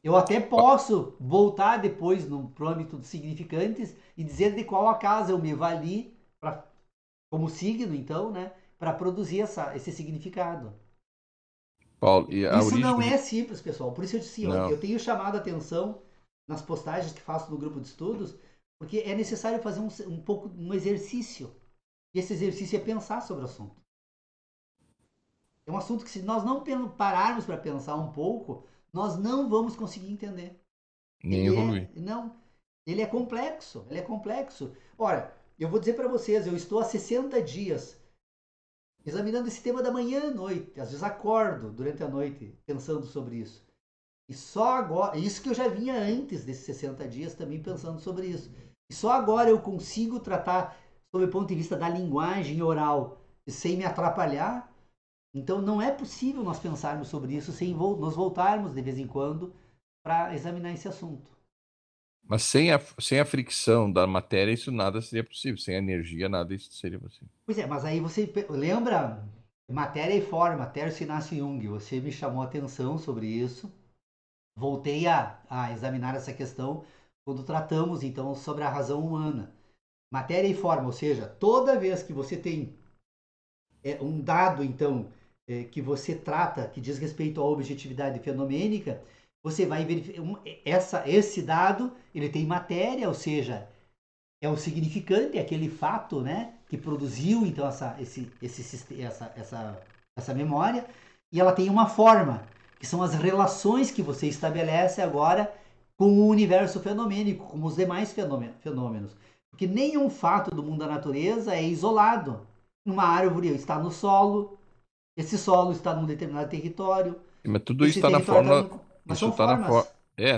Eu até posso voltar depois no âmbito dos significantes e dizer de qual a casa eu me vali como signo, então, né, para produzir esse significado.
Paulo, e a
Isso
origem
não é simples, pessoal. Por isso eu disse,
Não.
eu tenho chamado a atenção nas postagens que faço no grupo de estudos, porque é necessário fazer um exercício. E esse exercício é pensar sobre o assunto. É um assunto que, se nós não pararmos para pensar um pouco, nós não vamos conseguir entender.
nem evoluir.
Ele é complexo, Ora, eu vou dizer para vocês, eu estou há 60 dias examinando esse tema da manhã à noite. Às vezes acordo durante a noite pensando sobre isso. E só agora, isso que eu já vinha antes desses 60 dias também pensando sobre isso. E só agora eu consigo tratar sob o ponto de vista da linguagem oral sem me atrapalhar. Então não é possível nós pensarmos sobre isso sem nos voltarmos de vez em quando para examinar esse assunto.
Mas sem a fricção da matéria, isso nada seria possível. Sem a energia, nada isso seria possível.
Pois é, mas aí você lembra matéria e forma, Tércio Inácio Jung, você me chamou a atenção sobre isso. Voltei a examinar essa questão quando tratamos então sobre a razão humana. Matéria e forma, ou seja, toda vez que você tem um dado então que você trata, que diz respeito à objetividade fenomênica, você vai verificar esse dado, ele tem matéria, ou seja, é o significante, é aquele fato, né, que produziu então essa memória, e ela tem uma forma, que são as relações que você estabelece agora com o universo fenomênico, com os demais fenômenos. Porque nenhum fato do mundo da natureza é isolado. Uma árvore está no solo, Esse solo está num determinado território,
Mas tudo isso
esse
está na
território está
fórmula.
num... Mas
Isso
são
está na
formas.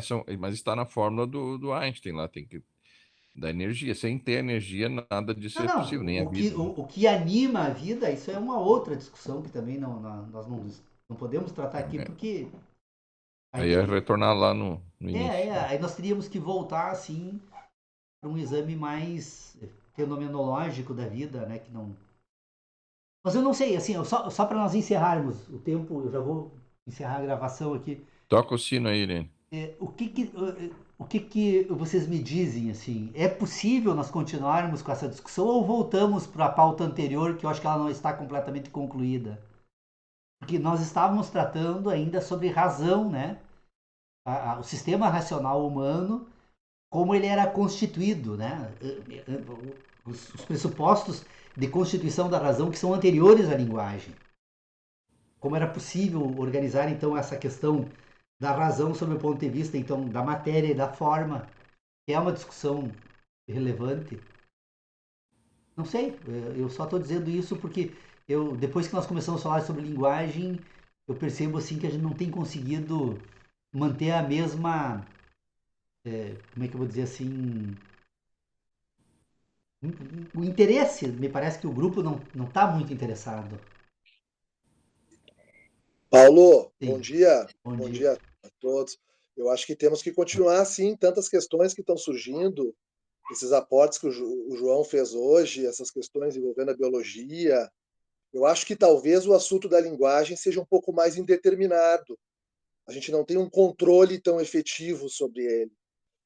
fórmula. Mas está na fórmula do Einstein lá, tem que da energia. Sem ter energia, nada disso
Não,
é
não.
possível, nem a vida, né?
O que anima a vida, isso é uma outra discussão que também nós não podemos tratar aqui,
É.
porque aí
Aí é
tem,
retornar lá no início.
aí nós teríamos que voltar assim para um exame mais fenomenológico da vida, né? Que não. Mas eu não sei, assim, só para nós encerrarmos o tempo, eu já vou encerrar a gravação aqui.
Toca o sino aí, Irene.
O que que vocês me dizem assim? É possível nós continuarmos com essa discussão ou voltamos para a pauta anterior, que eu acho que ela não está completamente concluída? Porque nós estávamos tratando ainda sobre razão, né? O sistema racional humano, como ele era constituído, né? Os pressupostos de constituição da razão que são anteriores à linguagem. Como era possível organizar então essa questão da razão sob o ponto de vista então da matéria e da forma, que é uma discussão relevante. Não sei, eu só estou dizendo isso porque depois que nós começamos a falar sobre linguagem, eu percebo assim que a gente não tem conseguido manter a mesma, como é que eu vou dizer assim, o interesse. Me parece que o grupo não está muito interessado.
Paulo, bom
Sim,
dia.
bom
Bom
dia.
dia a todos. Eu acho que temos que continuar assim, tantas questões que estão surgindo, esses aportes que o João fez hoje, essas questões envolvendo a biologia. Eu acho que talvez o assunto da linguagem seja um pouco mais indeterminado. A gente não tem um controle tão efetivo sobre ele.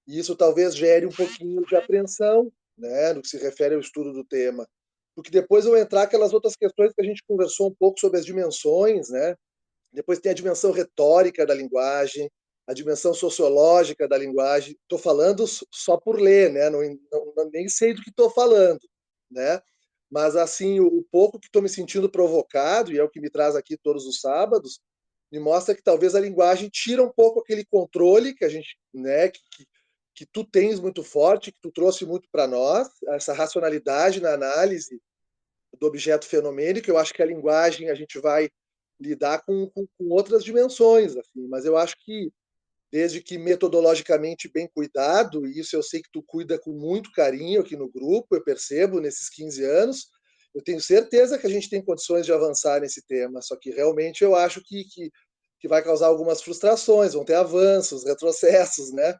E isso talvez gere um pouquinho de apreensão, né, no que se refere ao estudo do tema. Porque depois vão entrar aquelas outras questões que a gente conversou um pouco sobre as dimensões, né? Depois tem a dimensão retórica da linguagem, a dimensão sociológica da linguagem. Estou falando só por ler, né? Nem sei do que estou falando, né? Mas assim, o pouco que estou me sentindo provocado, e é o que me traz aqui todos os sábados, me mostra que talvez a linguagem tira um pouco aquele controle que a gente, né, que tu tens muito forte, que tu trouxe muito para nós, essa racionalidade na análise do objeto fenomênico. Eu acho que a linguagem a gente vai lidar com outras dimensões, assim, mas eu acho que desde que metodologicamente bem cuidado, e isso eu sei que tu cuida com muito carinho aqui no grupo, eu percebo nesses 15 anos, eu tenho certeza que a gente tem condições de avançar nesse tema, só que realmente eu acho que vai causar algumas frustrações, vão ter avanços, retrocessos, né?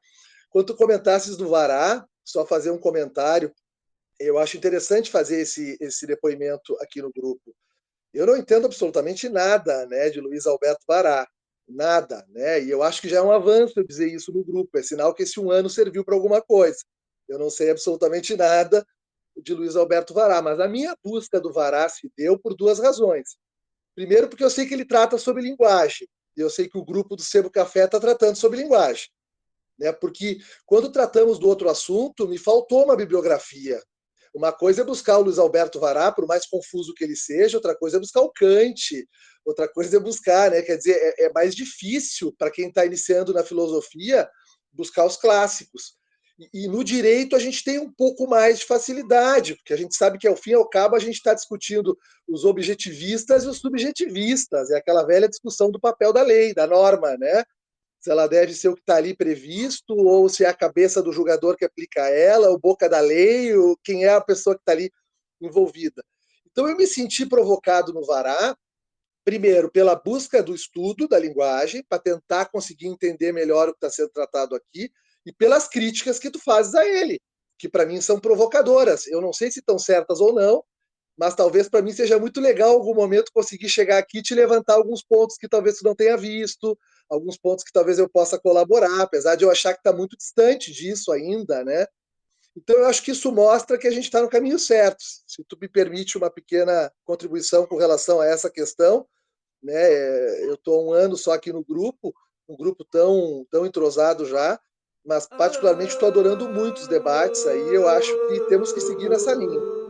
Quando tu comentasses do Vará, só fazer um comentário, eu acho interessante fazer esse depoimento aqui no grupo. Eu não entendo absolutamente nada, né, de Luiz Alberto Vará, nada, né? E eu acho que já é um avanço eu dizer isso no grupo, é sinal que esse um ano serviu para alguma coisa. Eu não sei absolutamente nada de Luiz Alberto Vará, mas a minha busca do Vará se deu por duas razões. Primeiro, porque eu sei que ele trata sobre linguagem, e eu sei que o grupo do Sebo Café está tratando sobre linguagem, né? Porque quando tratamos do outro assunto, me faltou uma bibliografia. Uma coisa é buscar o Luiz Alberto Vará, por mais confuso que ele seja, outra coisa é buscar o Kant, outra coisa é buscar, né? Quer dizer, é mais difícil para quem está iniciando na filosofia buscar os clássicos. E no direito a gente tem um pouco mais de facilidade, porque a gente sabe que ao fim e ao cabo a gente está discutindo os objetivistas e os subjetivistas, é aquela velha discussão do papel da lei, da norma, né? Se ela deve ser o que está ali previsto, ou se é a cabeça do julgador que aplica ela, o boca da lei, ou quem é a pessoa que está ali envolvida. Então eu me senti provocado no Vará, primeiro pela busca do estudo da linguagem, para tentar conseguir entender melhor o que está sendo tratado aqui, e pelas críticas que tu fazes a ele, que para mim são provocadoras. Eu não sei se estão certas ou não, mas talvez para mim seja muito legal em algum momento conseguir chegar aqui e te levantar alguns pontos que talvez tu não tenha visto, alguns pontos que talvez eu possa colaborar, apesar de eu achar que está muito distante disso ainda, né? Então eu acho que isso mostra que a gente está no caminho certo. Se tu me permite uma pequena contribuição com relação a essa questão, né? Eu estou há um ano só aqui no grupo, um grupo tão entrosado já, mas particularmente estou adorando muito os debates aí. Eu acho que temos que seguir nessa linha.